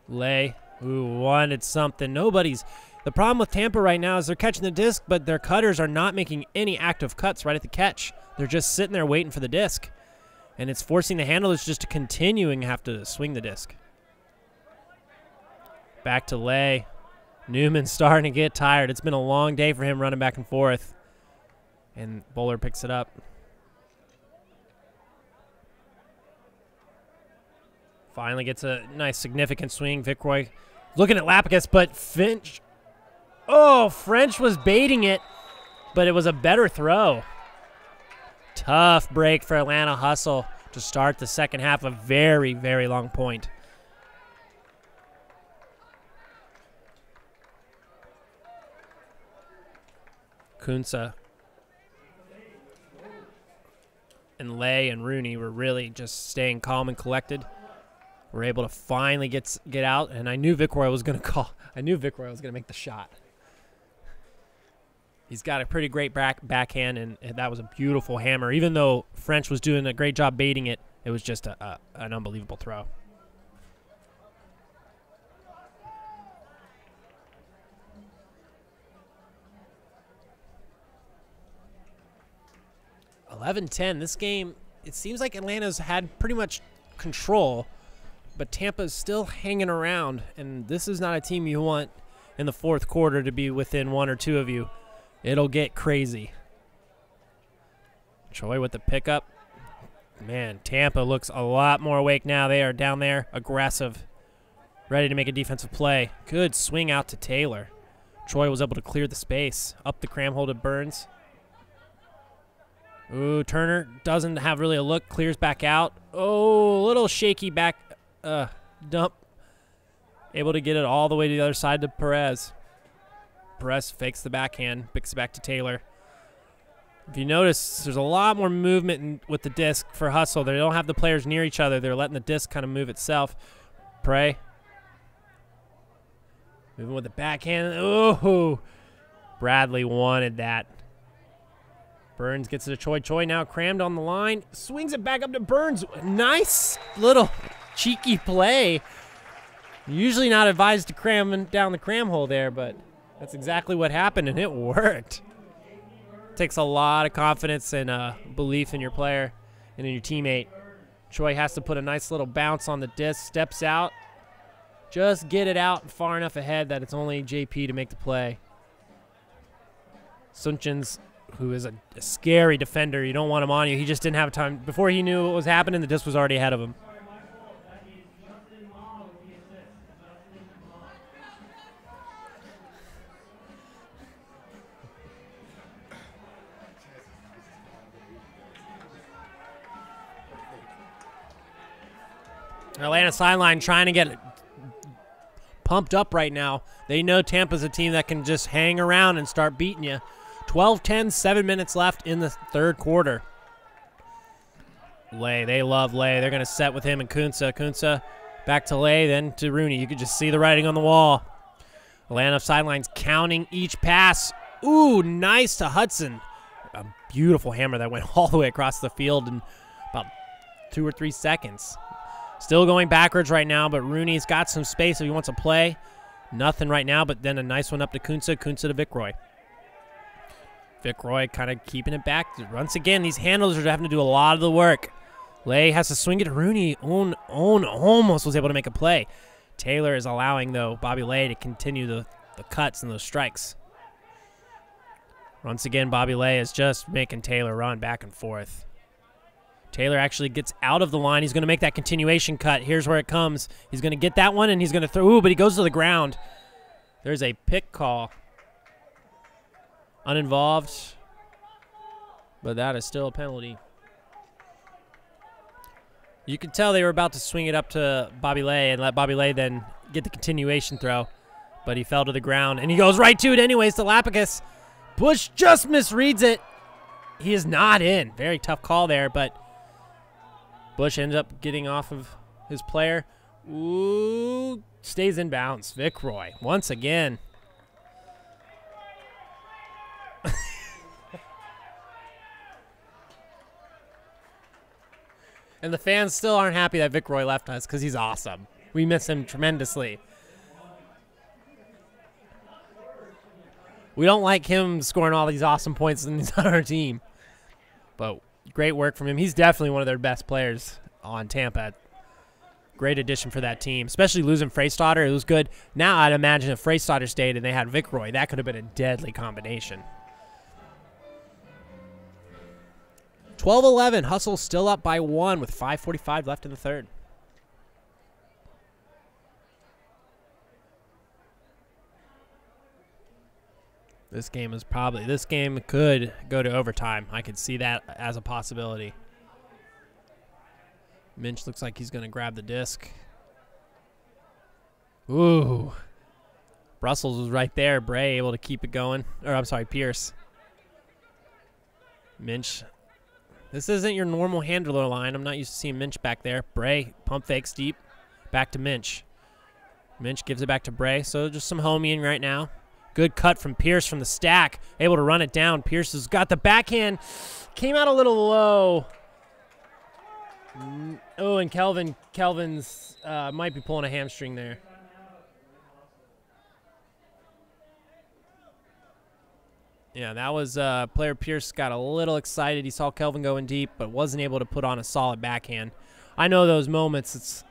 Speaker 4: Lay. Ooh, wanted something. Nobody's. The problem with Tampa right now is they're catching the disc, but their cutters are not making any active cuts right at the catch. They're just sitting there waiting for the disc. And it's forcing the handlers just to continue and have to swing the disc. Back to Lay. Newman's starting to get tired. It's been a long day for him running back and forth. And Bowler picks it up. Finally gets a nice significant swing. Vicroy looking at Lapicus, but Finch. Oh, French was baiting it, but it was a better throw. Tough break for Atlanta Hustle to start the second half. A very, very long point. Kunsa and Lay and Rooney were really just staying calm and collected. We're able to finally get out, and I knew Vicroy was going to call. I knew Vicroy was going to make the shot. He's got a pretty great backhand, and that was a beautiful hammer. Even though French was doing a great job baiting it, it was just an unbelievable throw. (11-10). This game, it seems like Atlanta's had pretty much control, but Tampa's still hanging around, and this is not a team you want in the fourth quarter to be within one or two of you. It'll get crazy. Troy with the pickup. Man, Tampa looks a lot more awake now. They are down there, aggressive, ready to make a defensive play. Good swing out to Taylor. Troy was able to clear the space. Up the cram hole to Burns. Ooh, Turner doesn't have really a look. Clears back out. Oh, a little shaky back dump. Able to get it all the way to the other side to Perez. Perez fakes the backhand, picks it back to Taylor. If you notice, there's a lot more movement with the disc for Hustle. They don't have the players near each other. They're letting the disc kind of move itself. Prey. Moving with the backhand. Oh, Bradley wanted that. Burns gets it to Choi. Choi now crammed on the line. Swings it back up to Burns. Nice little cheeky play. Usually not advised to cram down the cram hole there, but that's exactly what happened, and it worked. Takes a lot of confidence and belief in your player and in your teammate. Choi has to put a nice little bounce on the disc, steps out. Just get it out far enough ahead that it's only JP to make the play. Sunchins, who is a scary defender, you don't want him on you. He just didn't have time. Before he knew what was happening, the disc was already ahead of him. Atlanta sideline trying to get pumped up right now. They know Tampa's a team that can just hang around and start beating you. 12-10, 7 minutes left in the third quarter. Lay, they love Lay. They're going to set with him and Kunsa. Kunsa back to Lay, then to Rooney. You could just see the writing on the wall. Atlanta sidelines counting each pass. Ooh, nice to Hudson. A beautiful hammer that went all the way across the field in about 2 or 3 seconds. Still going backwards right now, but Rooney's got some space if he wants to play. Nothing right now, but then a nice one up to Kunsa. Kunsa to Vicroy. Vicroy kind of keeping it back. Once again, these handlers are having to do a lot of the work. Lay has to swing it to Rooney. Own almost was able to make a play. Taylor is allowing, though, Bobby Lay to continue the cuts and those strikes. Once again, Bobby Lay is just making Taylor run back and forth. Taylor actually gets out of the line. He's going to make that continuation cut. Here's where it comes. He's going to get that one, and he's going to throw. Ooh, but he goes to the ground. There's a pick call. Uninvolved, but that is still a penalty. You could tell they were about to swing it up to Bobby Lay and let Bobby Lay then get the continuation throw, but he fell to the ground, and he goes right to it anyways to Lapicus. Bush just misreads it. He is not in. Very tough call there, but Bush ends up getting off of his player. Ooh, stays in bounds. Vicroy, once again. And the fans still aren't happy that Vicroy left us because he's awesome. We miss him tremendously. We don't like him scoring all these awesome points on our team. But great work from him. He's definitely one of their best players on Tampa. Great addition for that team, especially losing Freystadter. It was good. Now I'd imagine if Freystadter stayed and they had Vickroy, that could have been a deadly combination. 12-11. Hustle still up by 1 with 5:45 left in the third. This game could go to overtime. I could see that as a possibility. Minch looks like he's going to grab the disc. Ooh. Brussels was right there. Bray able to keep it going. Or, I'm sorry, Pierce. Minch. This isn't your normal handler line. I'm not used to seeing Minch back there. Bray, pump fakes deep. Back to Minch. Minch gives it back to Bray. So just some homing right now. Good cut from Pierce from the stack. Able to run it down. Pierce has got the backhand. Came out a little low. Oh, and Kelvin's might be pulling a hamstring there. Yeah, that was player Pierce got a little excited. He saw Kelvin going deep, but wasn't able to put on a solid backhand. I know those moments. It's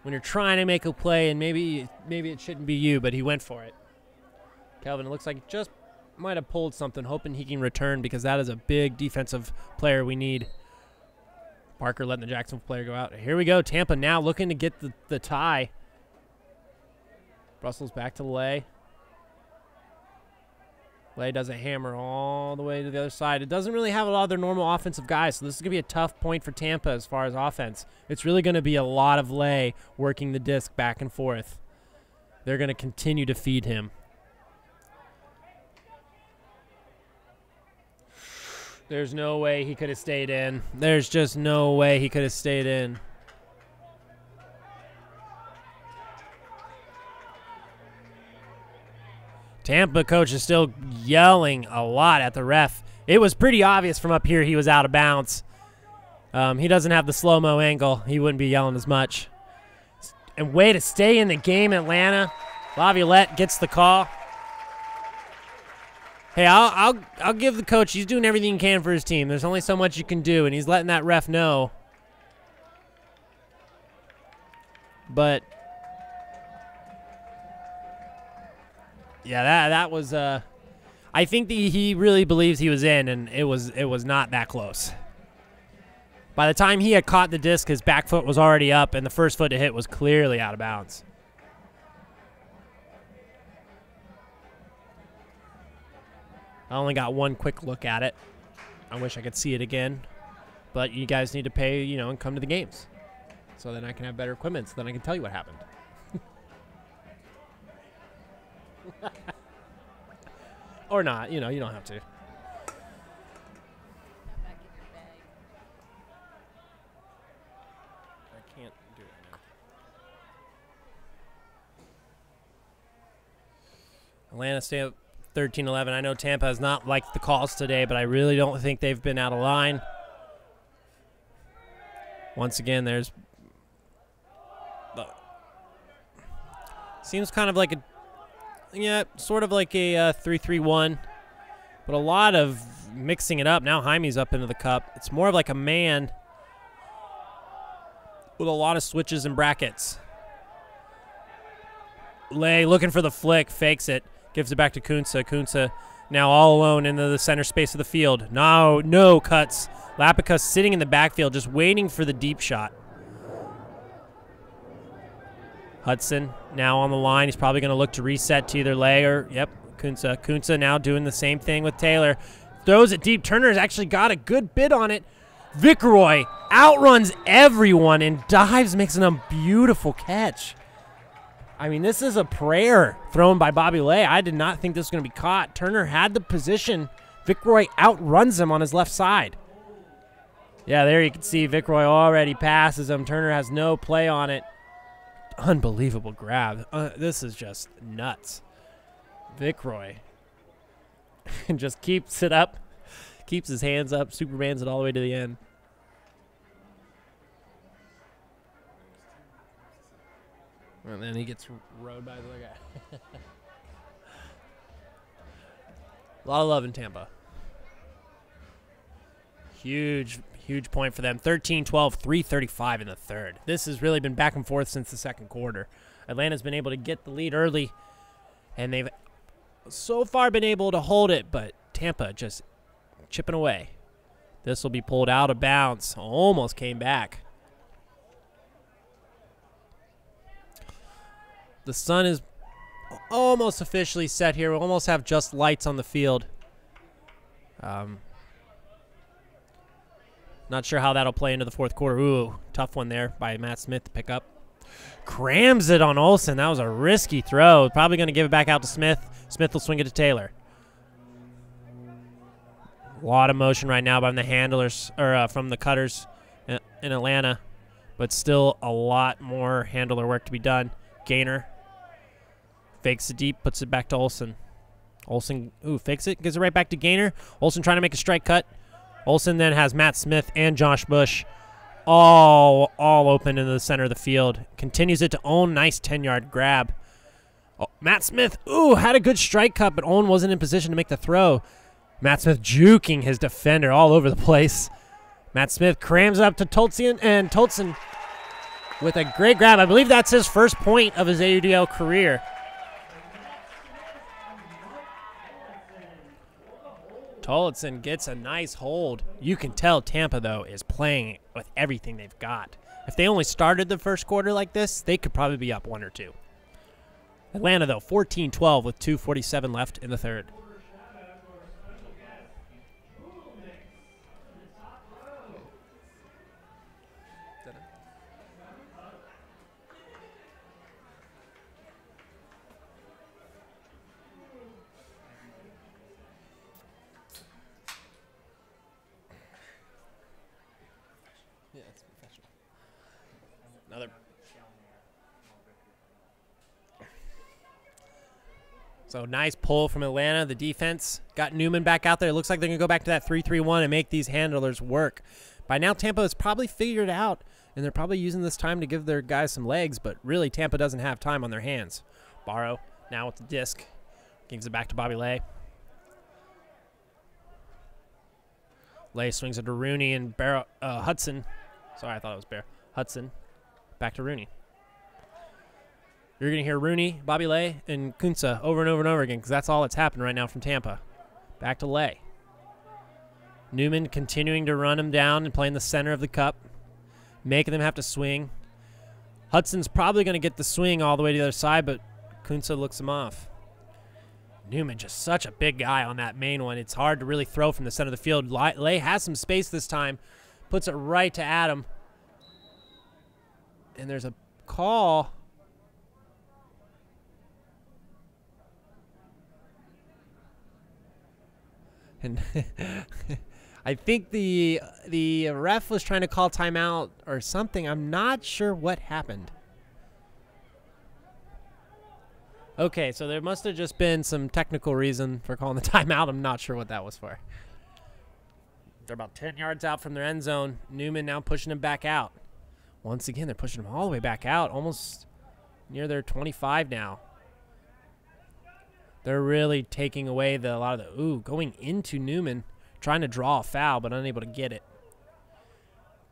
Speaker 4: when you're trying to make a play, and maybe it shouldn't be you, but he went for it. Kelvin, it looks like he just might have pulled something, hoping he can return because that is a big defensive player we need. Parker letting the Jacksonville player go out. Here we go. Tampa now looking to get the tie. Brussels back to Lay. Lay does a hammer all the way to the other side. It doesn't really have a lot of their normal offensive guys, so this is going to be a tough point for Tampa as far as offense. It's really going to be a lot of Lay working the disc back and forth. They're going to continue to feed him. There's no way he could have stayed in. There's just no way he could have stayed in. Tampa coach is still yelling a lot at the ref. It was pretty obvious from up here he was out of bounds. He doesn't have the slow-mo angle. He wouldn't be yelling as much. And way to stay in the game, Atlanta. Laviolette gets the call. Hey, I'll give the coach. He's doing everything he can for his team. There's only so much you can do, and he's letting that ref know. But yeah, that was. I think he really believes he was in, and it was not that close. By the time he had caught the disc, his back foot was already up, and the first foot to hit was clearly out of bounds. I only got one quick look at it. I wish I could see it again. But you guys need to pay, and come to the games. So then I can have better equipment, so then I can tell you what happened. Or not, you don't have to. I can't do it now. Atlanta stay up 13-11. I know Tampa has not liked the calls today, but I really don't think they've been out of line. Once again, there's seems kind of like sort of like a 3-3-1, but a lot of mixing it up. Now Jaime's up into the cup. It's more of like a man with a lot of switches and brackets. Lay looking for the flick, fakes it. Gives it back to Kunsa. Kunsa now all alone into the center space of the field. No cuts. Lapica sitting in the backfield just waiting for the deep shot. Hudson now on the line. He's probably going to look to reset to either Lay or, yep, Kunsa. Kunsa now doing the same thing with Taylor. Throws it deep. Turner's actually got a good bit on it. Vickroy outruns everyone and dives, makes a beautiful catch. I mean, this is a prayer thrown by Bobby Lay. I did not think this was going to be caught. Turner had the position. Vickroy outruns him on his left side. Yeah, there you can see Vickroy already passes him. Turner has no play on it. Unbelievable grab. This is just nuts. Vickroy just keeps it up, keeps his hands up, Supermans it all the way to the end. And then he gets rode by the other guy. A lot of love in Tampa. Huge point for them. 13-12, 3:35 in the third. This has really been back and forth since the second quarter. Atlanta's been able to get the lead early, and they've so far been able to hold it, but Tampa just chipping away. This will be pulled out of bounds. Almost came back. The sun is almost officially set here. We'll almost have just lights on the field. Not sure how that'll play into the fourth quarter. Ooh, tough one there by Matt Smith to pick up. Crams it on Olsen. That was a risky throw. Probably going to give it back out to Smith. Smith will swing it to Taylor. A lot of motion right now by the handlers, or from the cutters in Atlanta, but still a lot more handler work to be done. Gainer fakes it deep, puts it back to Olsen. Olsen, fakes it, gives it right back to Gainer. Olsen trying to make a strike cut. Olsen then has Matt Smith and Josh Bush all open in the center of the field. Continues it to Owen. Nice 10-yard grab. Oh, Matt Smith, had a good strike cut, but Owen wasn't in position to make the throw. Matt Smith juking his defender all over the place. Matt Smith crams up to Toltzian, and Toltzian with a great grab. I believe that's his first point of his AUDL career. Toltzian gets a nice hold. You can tell Tampa, though, is playing with everything they've got. If they only started the first quarter like this, they could probably be up 1 or 2. Atlanta, though, 14-12 with 2:47 left in the third. So nice pull from Atlanta. The defense got Newman back out there. It looks like they're going to go back to that 3-3-1 and make these handlers work. By now, Tampa has probably figured it out, and they're probably using this time to give their guys some legs, but really Tampa doesn't have time on their hands. Barrow now with the disc. Gives it back to Bobby Lay. Lay swings it to Rooney and Hudson. Sorry, I thought it was Bear. Hudson. Back to Rooney. You're going to hear Rooney, Bobby Lay, and Kunsa over and over and over again because that's all that's happened right now from Tampa. Back to Lay. Newman continuing to run him down and play in the center of the cup, making them have to swing. Hudson's probably going to get the swing all the way to the other side, but Kunsa looks him off. Newman just such a big guy on that main one. It's hard to really throw from the center of the field. Lay has some space this time, puts it right to Adam. And there's a call. And I think the ref was trying to call timeout or something. I'm not sure what happened. Okay, so there must have just been some technical reason for calling the timeout. I'm not sure what that was for. They're about 10 yards out from their end zone. Newman now pushing him back out. Once again, they're pushing him all the way back out, almost near their 25 now. They're really taking away a lot of the, going into Newman, trying to draw a foul, but unable to get it.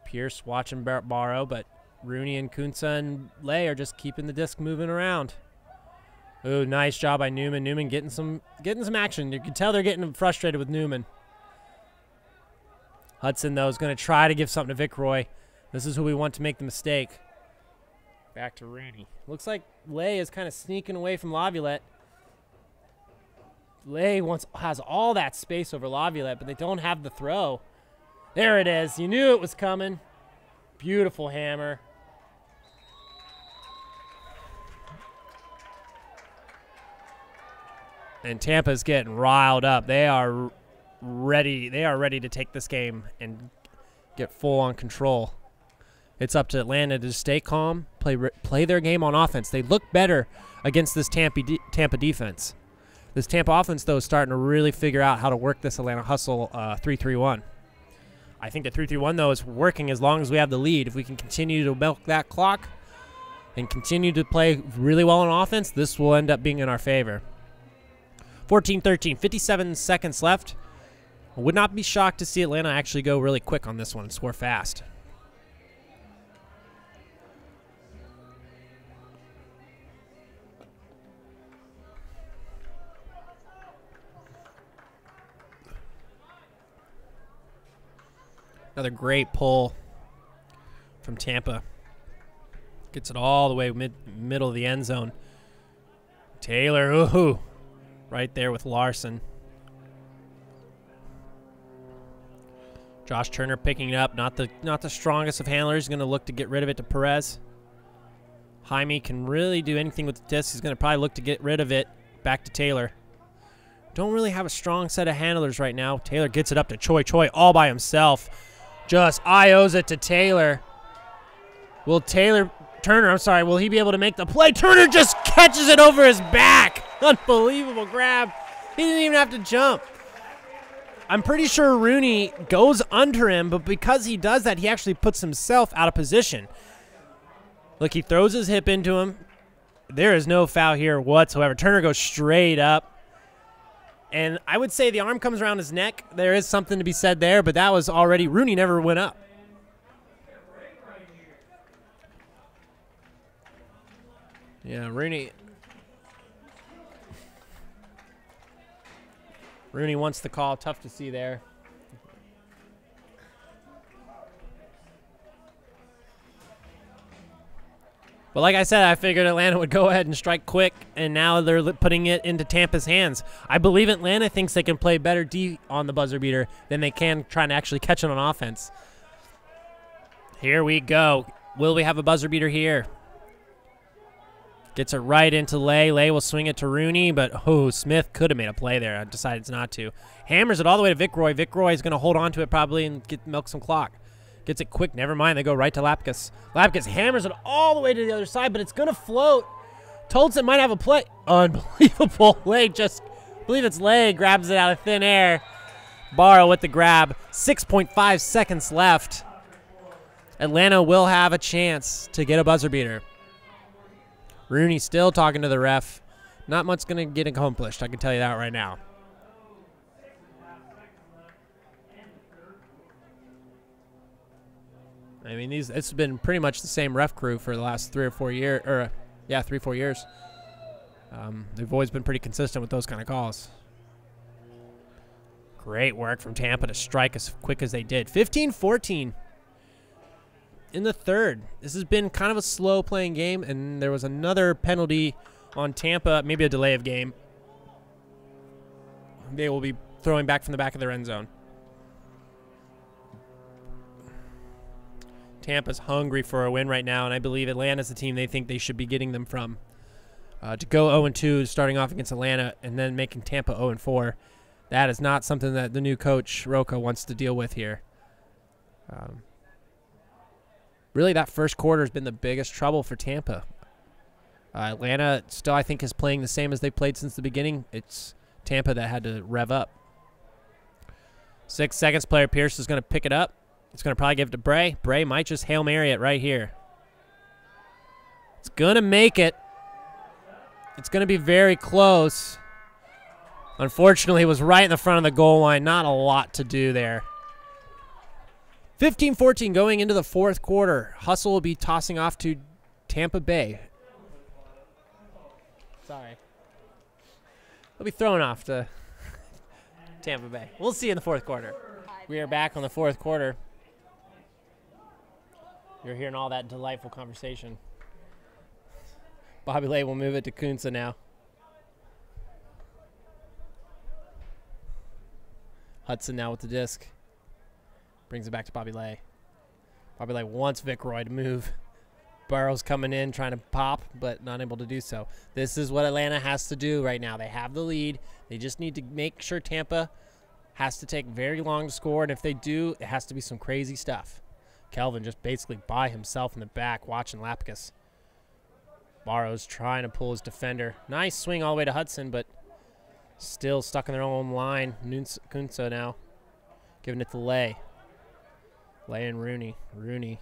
Speaker 4: Pierce watching Barrow, but Rooney and Kunsa and Lay are just keeping the disc moving around. Ooh, nice job by Newman. Newman getting some action. You can tell they're getting frustrated with Newman. Hudson, though, is going to try to give something to Vic Roy. This is who we want to make the mistake. Back to Rooney. Looks like Lay is kind of sneaking away from Laviolette. Lay has all that space over Laviolette, but they don't have the throw. There it is. You knew it was coming. Beautiful hammer. And Tampa's getting riled up. They are ready. They are ready to take this game and get full-on control. It's up to Atlanta to stay calm, play their game on offense. They look better against this Tampa defense. This Tampa offense, though, is starting to really figure out how to work this Atlanta hustle 3-3-1. I think the 3-3-1, though, is working as long as we have the lead. If we can continue to milk that clock and continue to play really well on offense, this will end up being in our favor. 14-13, 57 seconds left. I would not be shocked to see Atlanta actually go really quick on this one and score fast. Another great pull from Tampa. Gets it all the way middle of the end zone. Taylor, ooh, right there with Larson. Josh Turner picking it up. Not the strongest of handlers. He's going to look to get rid of it to Perez. Jaime can really do anything with the disc. He's going to probably look to get rid of it back to Taylor. Don't really have a strong set of handlers right now. Taylor gets it up to Choi. Choi all by himself. Just IOs it to Taylor. Will he be able to make the play? Turner just catches it over his back. Unbelievable grab. He didn't even have to jump. I'm pretty sure Rooney goes under him, but because he does that, he actually puts himself out of position. Look, he throws his hip into him. There is no foul here whatsoever. Turner goes straight up. And I would say the arm comes around his neck. There is something to be said there, but that was already, Rooney never went up. Yeah, Rooney wants the call. Tough to see there. But like I said, I figured Atlanta would go ahead and strike quick, and now they're putting it into Tampa's hands. I believe Atlanta thinks they can play better D on the buzzer beater than they can trying to actually catch it on offense. Here we go. Will we have a buzzer beater here? Gets it right into Lay. Lay will swing it to Rooney, but Smith could have made a play there. I decided not to. Hammers it all the way to Vic Roy. Vic Roy is going to hold on to it probably and milk some clock. Gets it quick. Never mind. They go right to Lapkus. Lapkus hammers it all the way to the other side, but it's going to float. Tolson might have a play. Unbelievable. Lay just, I believe it's Lay, grabs it out of thin air. Barrow with the grab. 6.5 seconds left. Atlanta will have a chance to get a buzzer beater. Rooney still talking to the ref. Not much going to get accomplished, I can tell you that right now. I mean, it's been pretty much the same ref crew for the last 3 or 4 years. 3-4 years. They've always been pretty consistent with those kind of calls. Great work from Tampa to strike as quick as they did. 15-14 in the third. This has been kind of a slow-playing game, and there was another penalty on Tampa, maybe a delay of game. They will be throwing back from the back of their end zone. Tampa's hungry for a win right now, and I believe Atlanta's the team they think they should be getting them from. To go 0-2, starting off against Atlanta, and then making Tampa 0-4, that is not something that the new coach, Roca, wants to deal with here. Really, that first quarter has been the biggest trouble for Tampa. Atlanta still, I think, is playing the same as they played since the beginning. It's Tampa that had to rev up. 6 seconds, player Pierce is going to pick it up. It's going to probably give it to Bray. Bray might just Hail Mary it right here. It's going to make it. It's going to be very close. Unfortunately, it was right in the front of the goal line. Not a lot to do there. 15-14 going into the fourth quarter. Hustle will be tossing off to Tampa Bay. Sorry. They'll be throwing off to Tampa Bay. We'll see in the fourth quarter. We are back on the fourth quarter. You're hearing all that delightful conversation. Bobby Lay will move it to Kunsa now. Hudson now with the disc. Brings it back to Bobby Lay. Bobby Lay wants Vic Roy to move. Burrow's coming in, trying to pop, but not able to do so. This is what Atlanta has to do right now. They have the lead. They just need to make sure Tampa has to take very long to score, and if they do, it has to be some crazy stuff. Kelvin just basically by himself in the back watching Lapkus. Barrow's trying to pull his defender. Nice swing all the way to Hudson, but still stuck in their own line. Kunsa now giving it to Lay. Lay and Rooney. Rooney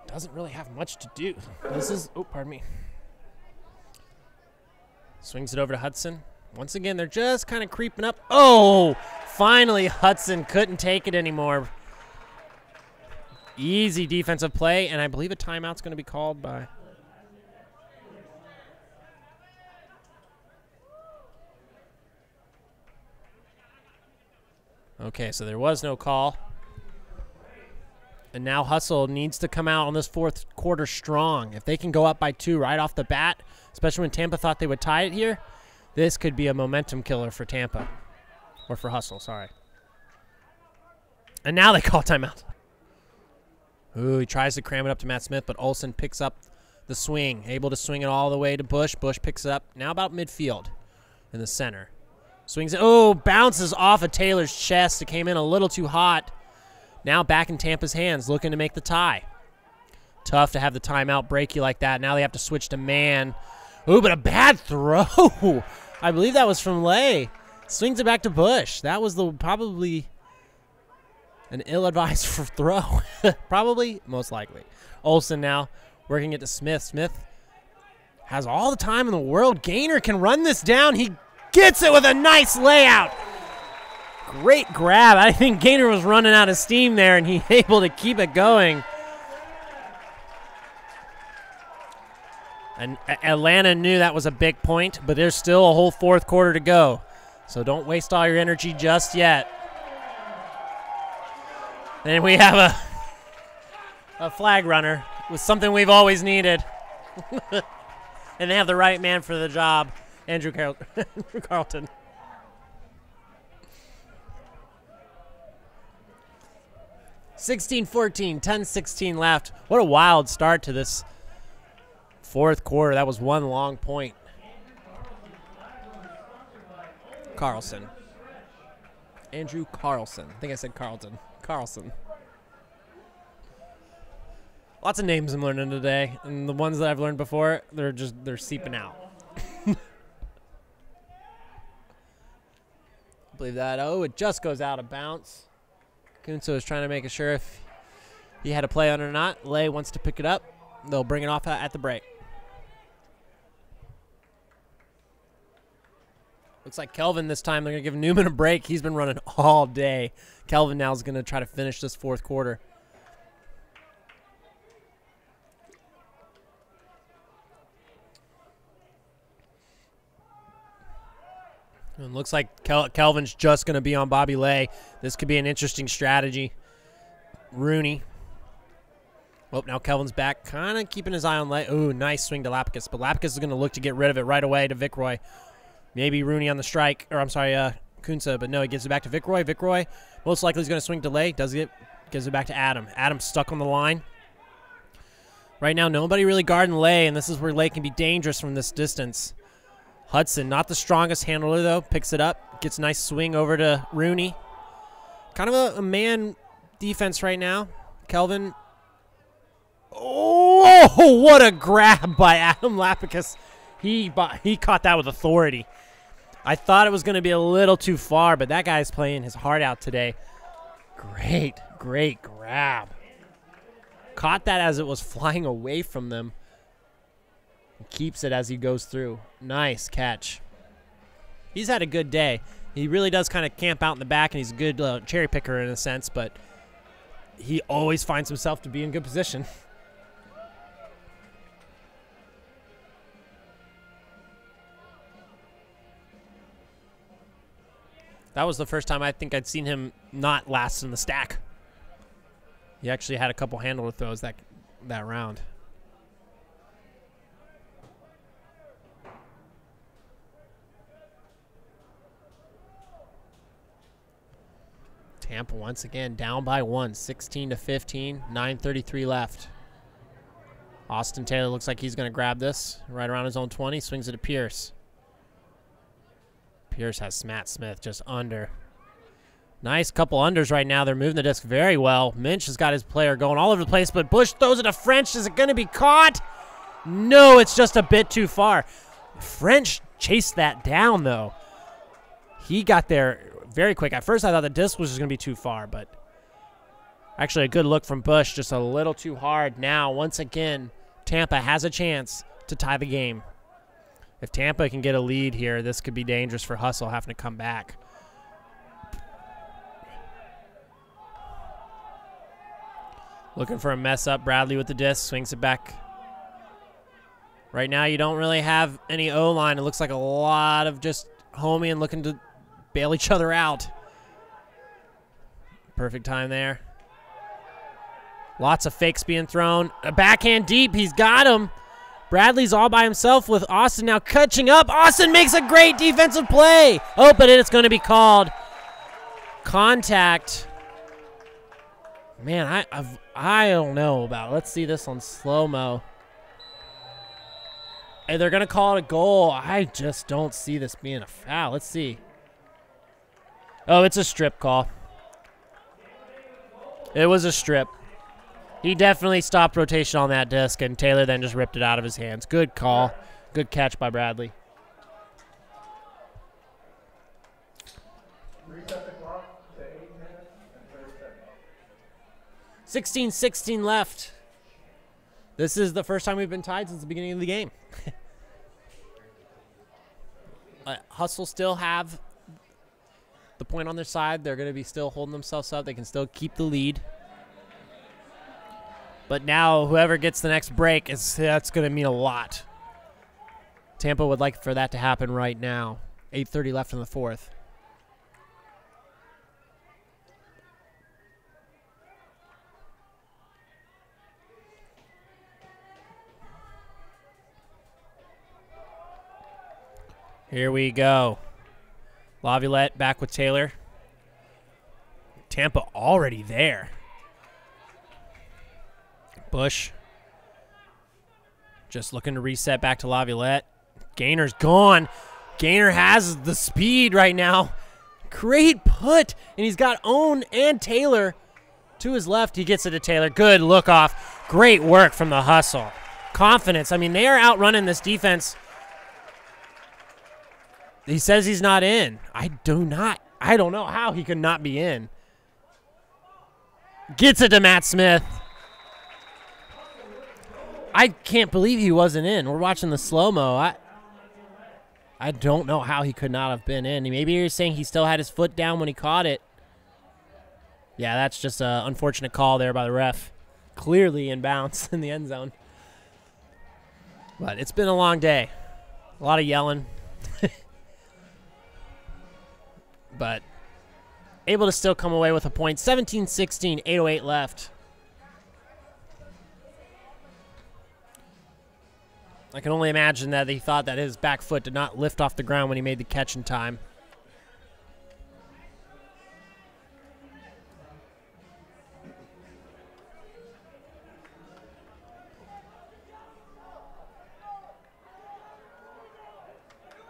Speaker 4: doesn't really have much to do. This is, oh, pardon me. Swings it over to Hudson. Once again, they're just kind of creeping up. Oh, finally Hudson couldn't take it anymore. Easy defensive play, and I believe a timeout's going to be called by... Okay, so there was no call. And now Hustle needs to come out on this fourth quarter strong. If they can go up by 2 right off the bat, especially when Tampa thought they would tie it here, this could be a momentum killer for Tampa. Or for Hustle, sorry. And now they call timeout. Ooh, he tries to cram it up to Matt Smith, but Olsen picks up the swing. Able to swing it all the way to Bush. Bush picks it up now about midfield in the center. Swings it. Oh, bounces off of Taylor's chest. It came in a little too hot. Now back in Tampa's hands, looking to make the tie. Tough to have the timeout break you like that. Now they have to switch to man. Ooh, but a bad throw. I believe that was from Lay. Swings it back to Bush. That was probably an ill-advised throw. Probably, most likely. Olsen now working it to Smith. Smith has all the time in the world. Gaynor can run this down. He gets it with a nice layout. Great grab. I think Gaynor was running out of steam there, and he's able to keep it going. And Atlanta knew that was a big point, but there's still a whole fourth quarter to go. So don't waste all your energy just yet. And we have a flag runner with something we've always needed. And they have the right man for the job, Andrew Carlton. (16-14), 10-16 left. What a wild start to this fourth quarter. That was one long point. Carlson. Andrew Carlson. I think I said Carlton. Carlson. Lots of names I'm learning today, and the ones that I've learned before, they're seeping out. Believe that. Oh, it just goes out of bounds. Kunso is trying to make sure if he had a play on it or not. Lay wants to pick it up. They'll bring it off at the break. Looks like Kelvin this time. They're going to give Newman a break. He's been running all day. Kelvin now is going to try to finish this fourth quarter. And looks like Kelvin's just going to be on Bobby Lay. This could be an interesting strategy. Rooney. Oh, now Kelvin's back, kind of keeping his eye on Lay. Ooh, nice swing to Lapkus. But Lapkus is going to look to get rid of it right away to Vicroy. Maybe Rooney on the strike. Or, I'm sorry, Kunsa. But no, he gives it back to Vicroy. Vicroy most likely is going to swing to Lay. Does it. Gives it back to Adam. Adam's stuck on the line. Right now, nobody really guarding Lay, and this is where Lay can be dangerous from this distance. Hudson, not the strongest handler, though. Picks it up. Gets a nice swing over to Rooney. Kind of a man defense right now. Kelvin. Oh, what a grab by Adam Lapicus. He caught that with authority. I thought it was going to be a little too far, but that guy's playing his heart out today. Great grab. Caught that as it was flying away from them. Keeps it as he goes through. Nice catch. He's had a good day. He really does kind of camp out in the back, and he's a good cherry picker in a sense, but he always finds himself to be in good position. That was the first time I think I'd seen him not last in the stack. He actually had a couple handle throws that round. Tampa once again down by 1, 16-15, 9:33 left. Austin Taylor looks like he's going to grab this right around his own 20, swings it to Pierce. Pierce has Matt Smith just under. Nice couple unders right now. They're moving the disc very well. Minch has got his player going all over the place, but Bush throws it to French. Is it going to be caught? No, it's just a bit too far. French chased that down, though. He got there very quick. At first, I thought the disc was just going to be too far, but actually a good look from Bush, just a little too hard. Now, once again, Tampa has a chance to tie the game. If Tampa can get a lead here, this could be dangerous for Hustle having to come back. Looking for a mess up. Bradley with the disc, swings it back. Right now you don't really have any O-line. It looks like a lot of just homie and looking to bail each other out. Perfect time there. Lots of fakes being thrown. A backhand deep. He's got him. Bradley's all by himself with Austin now catching up. Austin makes a great defensive play. Oh, but it's going to be called contact. Man, I don't know about it. Let's see this on slow-mo. Hey, they're going to call it a goal. I just don't see this being a foul. Let's see. Oh, it's a strip call. It was a strip. He definitely stopped rotation on that disc, and Taylor then just ripped it out of his hands. Good call. Good catch by Bradley.
Speaker 3: Reset the clock to 8 minutes and 30 seconds.
Speaker 4: 16-16 left. This is the first time we've been tied since the beginning of the game. Hustle still have the point on their side. They're going to be still holding themselves up. They can still keep the lead. But now whoever gets the next break, that's going to mean a lot. Tampa would like for that to happen right now. 8:30 left in the fourth. Here we go. Laviolette back with Taylor. Tampa already there. Bush. Just looking to reset back to Laviolette. Gainer's gone. Gainer has the speed right now. Great put. And he's got Owen and Taylor to his left. He gets it to Taylor. Good look off. Great work from the Hustle. Confidence. I mean, they are outrunning this defense. He says he's not in. I don't know how he could not be in. Gets it to Matt Smith. I can't believe he wasn't in. We're watching the slow-mo. I don't know how he could not have been in. Maybe you're saying he still had his foot down when he caught it. Yeah, that's just an unfortunate call there by the ref. Clearly in bounds in the end zone. But it's been a long day. A lot of yelling. But able to still come away with a point. 17-16, 8:08 left. I can only imagine that he thought that his back foot did not lift off the ground when he made the catch in time.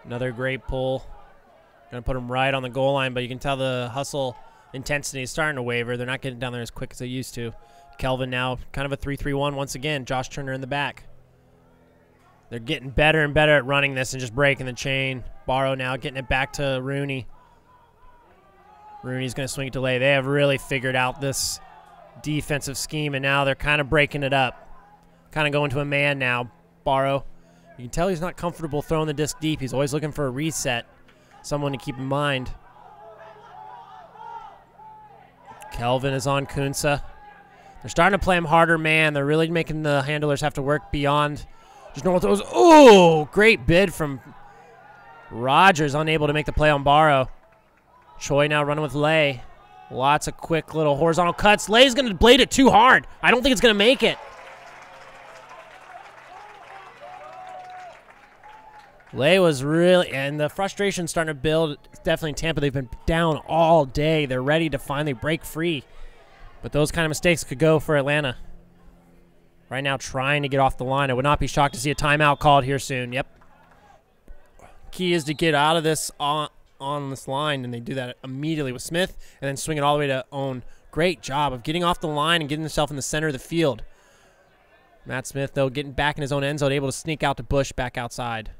Speaker 4: Another great pull. Going to put him right on the goal line, but you can tell the Hustle intensity is starting to waver. They're not getting down there as quick as they used to. Kelvin now kind of a 3-3-1 once again. Josh Turner in the back. They're getting better and better at running this and just breaking the chain. Barrow now getting it back to Rooney. Rooney's going to swing it to Lay. They have really figured out this defensive scheme, and now they're kind of breaking it up. Kind of going to a man now. Barrow. You can tell he's not comfortable throwing the disc deep. He's always looking for a reset. Someone to keep in mind. Kelvin is on Kunsa. They're starting to play him harder man. They're really making the handlers have to work beyond just normal throws. Oh, great bid from Rogers, unable to make the play on Barrow. Choi now running with Lay. Lots of quick little horizontal cuts. Lay's going to blade it too hard. I don't think it's going to make it. Lay was really, and the frustration starting to build. Definitely in Tampa. They've been down all day. They're ready to finally break free. But those kind of mistakes could go for Atlanta. Right now trying to get off the line. I would not be shocked to see a timeout called here soon. Yep. Key is to get out of this on this line, and they do that immediately with Smith, and then swing it all the way to Owen. Great job of getting off the line and getting himself in the center of the field. Matt Smith, though, getting back in his own end zone, able to sneak out to Bush back outside.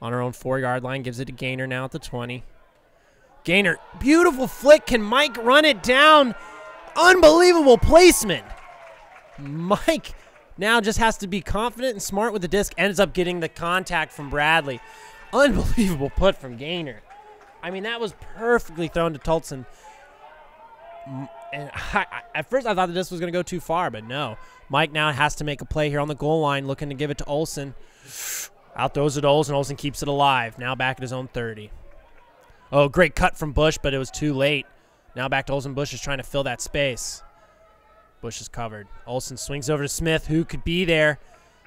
Speaker 4: On our own 4-yard line, gives it to Gainer now at the 20. Gainer, beautiful flick. Can Mike run it down? Unbelievable placement. Mike now just has to be confident and smart with the disc. Ends up getting the contact from Bradley. Unbelievable put from Gaynor. I mean, that was perfectly thrown to Tolson. And at first I thought the disc was going to go too far, but no. Mike now has to make a play here on the goal line, looking to give it to Olsen. Out throws it to Olsen. Olsen keeps it alive. Now back at his own 30. Oh, great cut from Bush, but it was too late. Now back to Olsen. Bush is trying to fill that space. Bush is covered. Olsen swings over to Smith, who could be there.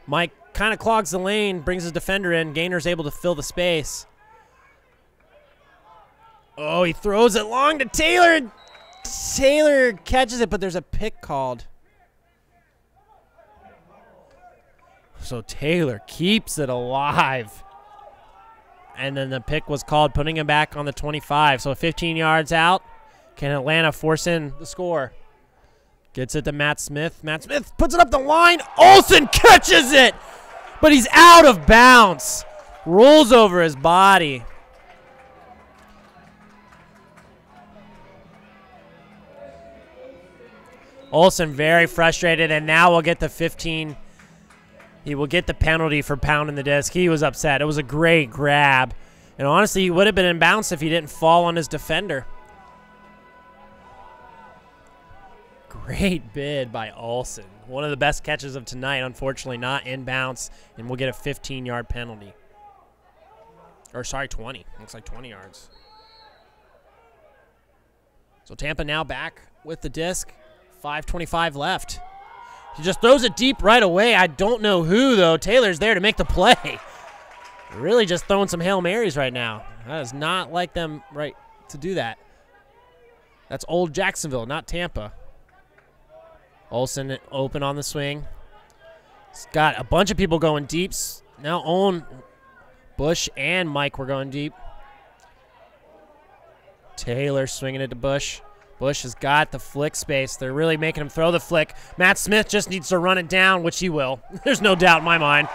Speaker 4: Mike kind of clogs the lane, brings his defender in. Gaynor's able to fill the space. Oh, he throws it long to Taylor. Taylor catches it, but there's a pick called. So Taylor keeps it alive. And then the pick was called, putting him back on the 25. So 15 yards out. Can Atlanta force in the score? Gets it to Matt Smith. Matt Smith puts it up the line. Olsen catches it, but he's out of bounds. Rolls over his body. Olsen very frustrated, and now we'll get the 15. He will get the penalty for pounding the disc. He was upset. It was a great grab. And honestly, he would have been in bounds if he didn't fall on his defender. Great bid by Olsen. One of the best catches of tonight. Unfortunately, not in bounds, and we'll get a 15-yard penalty. Or, sorry, 20. Looks like 20 yards. So Tampa now back with the disc. 5:25 left. He just throws it deep right away. I don't know who, though. Taylor's there to make the play. Really just throwing some Hail Marys right now. That is not like them right to do that. That's old Jacksonville, not Tampa. Olsen open on the swing. He's got a bunch of people going deep. Now Owen, Bush, and Mike were going deep. Taylor swinging it to Bush. Bush has got the flick space. They're really making him throw the flick. Matt Smith just needs to run it down, which he will. There's no doubt in my mind.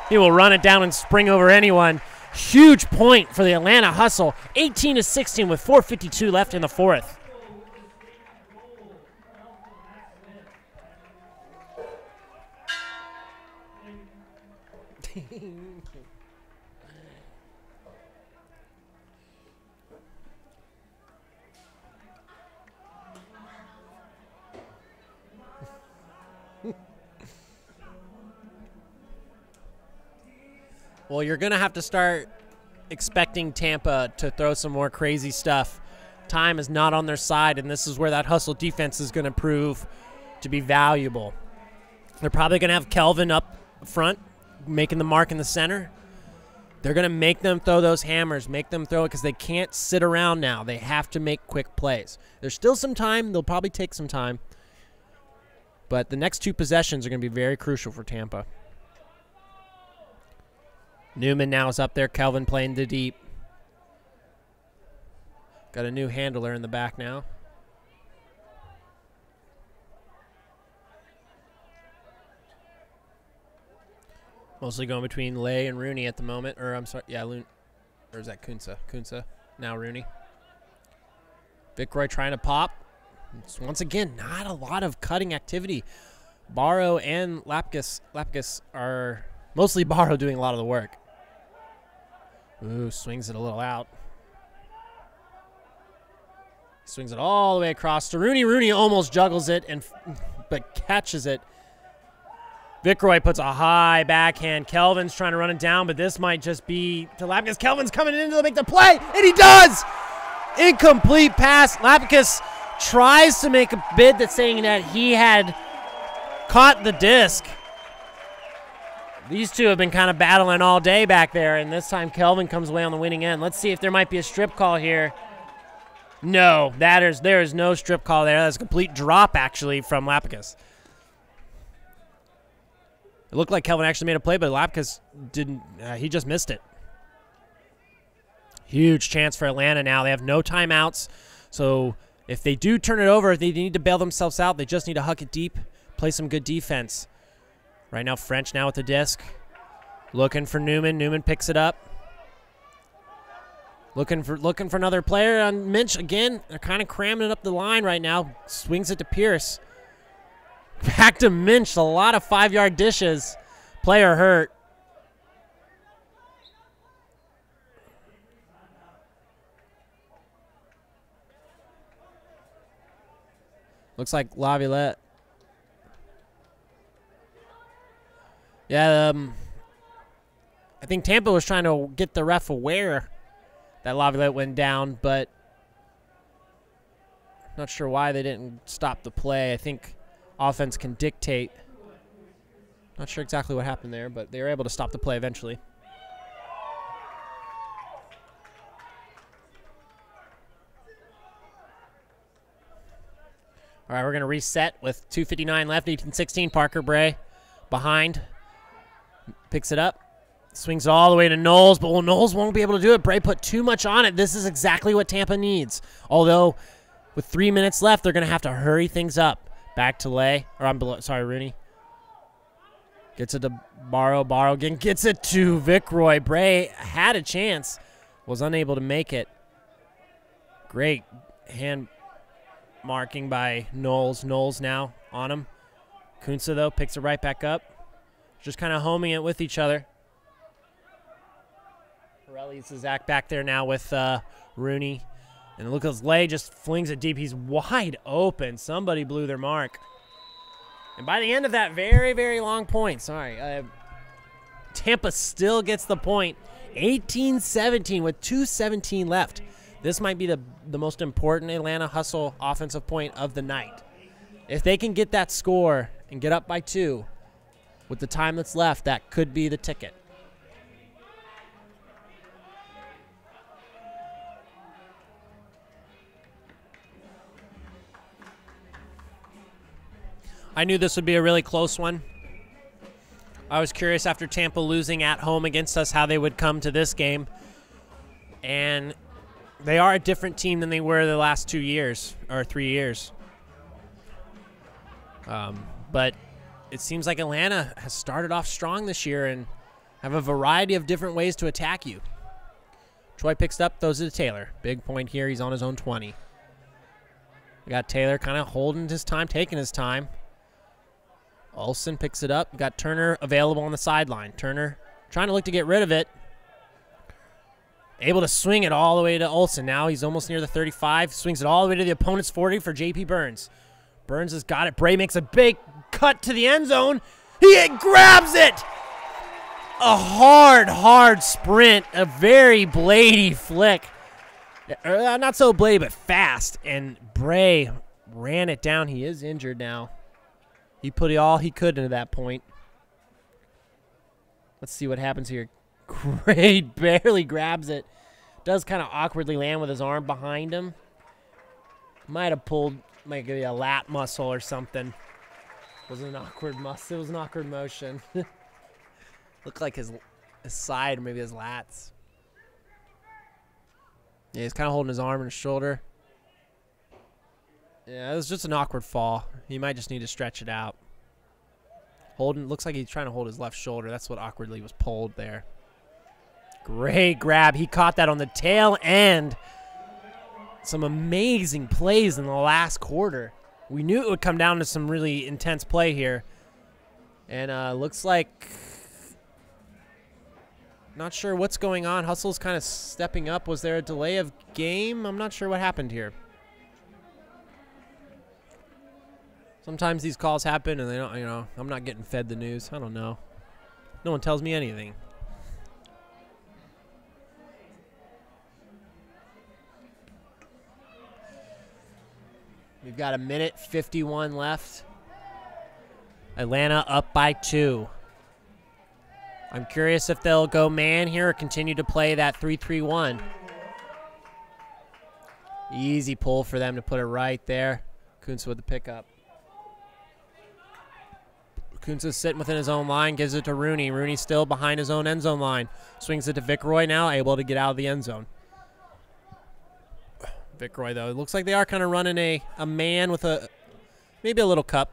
Speaker 4: He will run it down and spring over anyone. Huge point for the Atlanta Hustle. 18-16 with 4:52 left in the fourth. Well, you're going to have to start expecting Tampa to throw some more crazy stuff. Time is not on their side, and this is where that hustle defense is going to prove to be valuable. They're probably going to have Kelvin up front, making the mark in the center. They're going to make them throw those hammers, make them throw it because they can't sit around now. They have to make quick plays. There's still some time. They'll probably take some time. But the next two possessions are going to be very crucial for Tampa. Newman now is up there. Kelvin playing the deep. Got a new handler in the back now. Mostly going between Lay and Rooney at the moment. Or, I'm sorry, yeah, or is that Kunsa? Kunsa, now Rooney. Vicroy trying to pop. It's once again, not a lot of cutting activity. Barrow and Lapkus are mostly Barrow doing a lot of the work. Ooh, swings it a little out. Swings it all the way across to Rooney. Rooney almost juggles it, but catches it. Vicroy puts a high backhand. Kelvin's trying to run it down, but this might just be to Lapkus. Kelvin's coming in to make the play, and he does! Incomplete pass. Lapkus tries to make a bid that's saying that he had caught the disc. These two have been kind of battling all day back there, and this time Kelvin comes away on the winning end. Let's see if there might be a strip call here. No, there is no strip call there. That's a complete drop, actually, from Lapkus. It looked like Kelvin actually made a play, but Lapkus didn't. He just missed it. Huge chance for Atlanta now. They have no timeouts, so if they do turn it over, if they need to bail themselves out, they just need to huck it deep, play some good defense. Right now, French now with the disc. Looking for Newman. Newman picks it up. Looking for another player on Minch again. They're kind of cramming it up the line right now. Swings it to Pierce. Back to Minch. A lot of 5-yard dishes. Player hurt. Looks like Laviolette. Yeah, I think Tampa was trying to get the ref aware that Laviolette went down, but not sure why they didn't stop the play. I think offense can dictate. Not sure exactly what happened there, but they were able to stop the play eventually. All right, we're going to reset with 2:59 left, 18-16. Parker Bray behind. Picks it up. Swings all the way to Knowles, but Knowles won't be able to do it. Bray put too much on it. This is exactly what Tampa needs. Although, with 3 minutes left, they're going to have to hurry things up. Back to Lay. Or I'm below. Sorry, Rooney. Gets it to Barrow. Barrow again gets it to Vickroy. Bray had a chance. Was unable to make it. Great hand marking by Knowles. Knowles now on him. Kunsa, though, picks it right back up. Just kind of homing it with each other. Pirelli's Zach back there now with Rooney. And look at Lay just flings it deep. He's wide open. Somebody blew their mark. And by the end of that very, very long point, Tampa still gets the point. 18-17 with 2:17 left. This might be the most important Atlanta Hustle offensive point of the night. If they can get that score and get up by 2 with the time that's left, that could be the ticket. I knew this would be a really close one. I was curious after Tampa losing at home against us how they would come to this game. And they are a different team than they were the last 2 years, or 3 years. But it seems like Atlanta has started off strong this year and have a variety of different ways to attack you. Troy picks it up, throws it to Taylor. Big point here. He's on his own 20. We got Taylor kind of holding his time, taking his time. Olsen picks it up. We got Turner available on the sideline. Turner trying to look to get rid of it. Able to swing it all the way to Olsen. Now he's almost near the 35. Swings it all the way to the opponent's 40 for J.P. Burns. Burns has got it. Bray makes a big cut to the end zone. He grabs it. A hard sprint. A very blady flick. Not so blady, but fast. And Bray ran it down. He is injured now. He put all he could into that point. Let's see what happens here. Great, barely grabs it. Does kind of awkwardly land with his arm behind him. Might give you a lat muscle or something. It was an awkward muscle. It was an awkward motion. Looked like his side, or maybe his lats. Yeah, he's kind of holding his arm and his shoulder. Yeah, it was just an awkward fall. He might just need to stretch it out. Looks like he's trying to hold his left shoulder. That's what awkwardly was pulled there. Great grab. He caught that on the tail end. Some amazing plays in the last quarter. We knew it would come down to some really intense play here. And looks like, not sure what's going on. Hustle's kind of stepping up. Was there a delay of game? I'm not sure what happened here. Sometimes these calls happen and they don't, I'm not getting fed the news. I don't know. No one tells me anything. We've got 1:51 left. Atlanta up by 2. I'm curious if they'll go man here or continue to play that 3-3-1. Easy pull for them to put it right there. Kunsa with the pickup. Kunsa's sitting within his own line, gives it to Rooney. Rooney still behind his own end zone line. Swings it to Vickroy now, able to get out of the end zone. Vickroy, though, it looks like they are kind of running a man with maybe a little cup.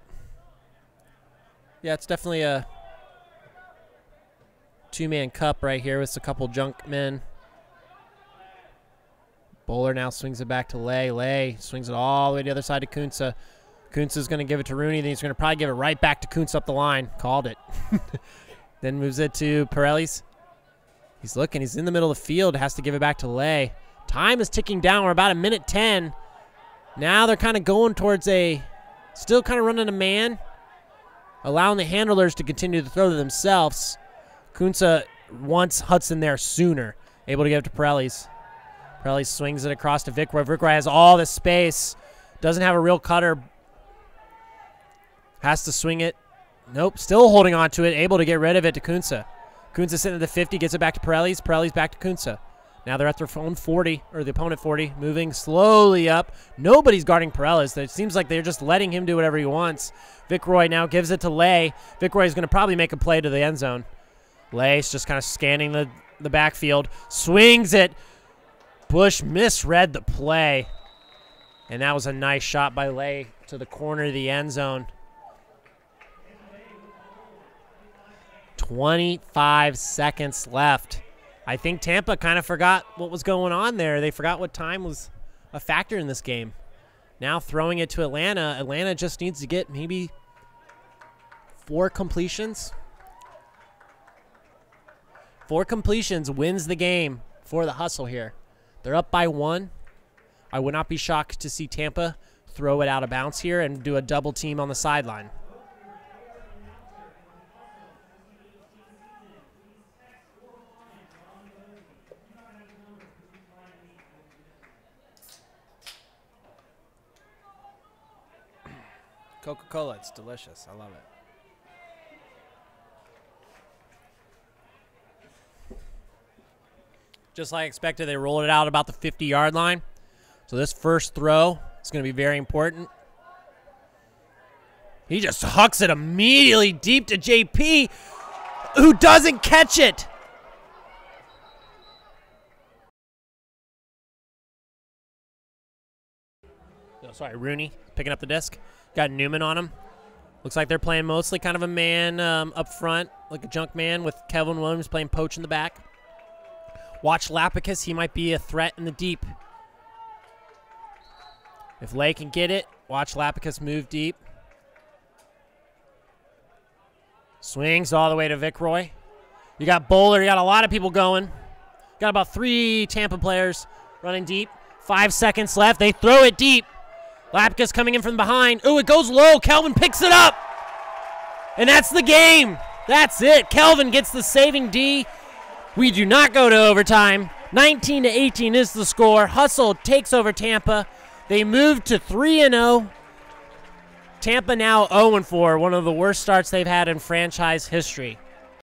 Speaker 4: Yeah, it's definitely a two-man cup right here with a couple junk men. Bowler now swings it back to Lay. Lay swings it all the way to the other side to Kunsa. Kuntz is going to give it to Rooney. Then he's going to probably give it right back to Kuntz up the line. Called it. Then moves it to Pirellis. He's looking. He's in the middle of the field. Has to give it back to Lay. Time is ticking down. We're about 1:10. Now they're kind of going towards still kind of running a man, allowing the handlers to continue to throw to themselves. Kuntz wants Hudson there sooner. Able to give it to Pirellis. Pirellis swings it across to Vickroy. Vickroy has all the space. Doesn't have a real cutter. Has to swing it. Nope, still holding on to it. Able to get rid of it to Kuntz. Kuntz sitting at the 50, gets it back to Pirellis. Pirellis back to Kuntz. Now they're at their own 40, or the opponent 40, moving slowly up. Nobody's guarding Pirellis. It seems like they're just letting him do whatever he wants. Vickroy now gives it to Lay. Vickroy is going to probably make a play to the end zone. Lay's just kind of scanning the backfield. Swings it. Bush misread the play. And that was a nice shot by Lay to the corner of the end zone. 25 seconds left. I think Tampa kind of forgot what was going on there. They forgot what time was a factor in this game. Now throwing it to Atlanta. Atlanta just needs to get maybe 4 completions. 4 completions wins the game for the Hustle here. They're up by 1. I would not be shocked to see Tampa throw it out of bounds here and do a double team on the sideline. Coca-Cola, it's delicious. I love it. Just like expected, they rolled it out about the 50-yard line. So this first throw is going to be very important. He just hucks it immediately deep to JP, who doesn't catch it. Oh, sorry, Rooney picking up the disc. Got Newman on him. Looks like they're playing mostly kind of a man up front, like a junk man, with Kevin Williams playing poach in the back. Watch Lapicus. He might be a threat in the deep. If Lay can get it, watch Lapicus move deep. Swings all the way to Vickroy. You got Bowler. You got a lot of people going. Got about 3 Tampa players running deep. 5 seconds left. They throw it deep. Lapicus coming in from behind. Ooh, it goes low. Kelvin picks it up. And that's the game. That's it. Kelvin gets the saving D. We do not go to overtime. 19-18 is the score. Hustle takes over Tampa. They move to 3-0. Tampa now 0-4, one of the worst starts they've had in franchise history.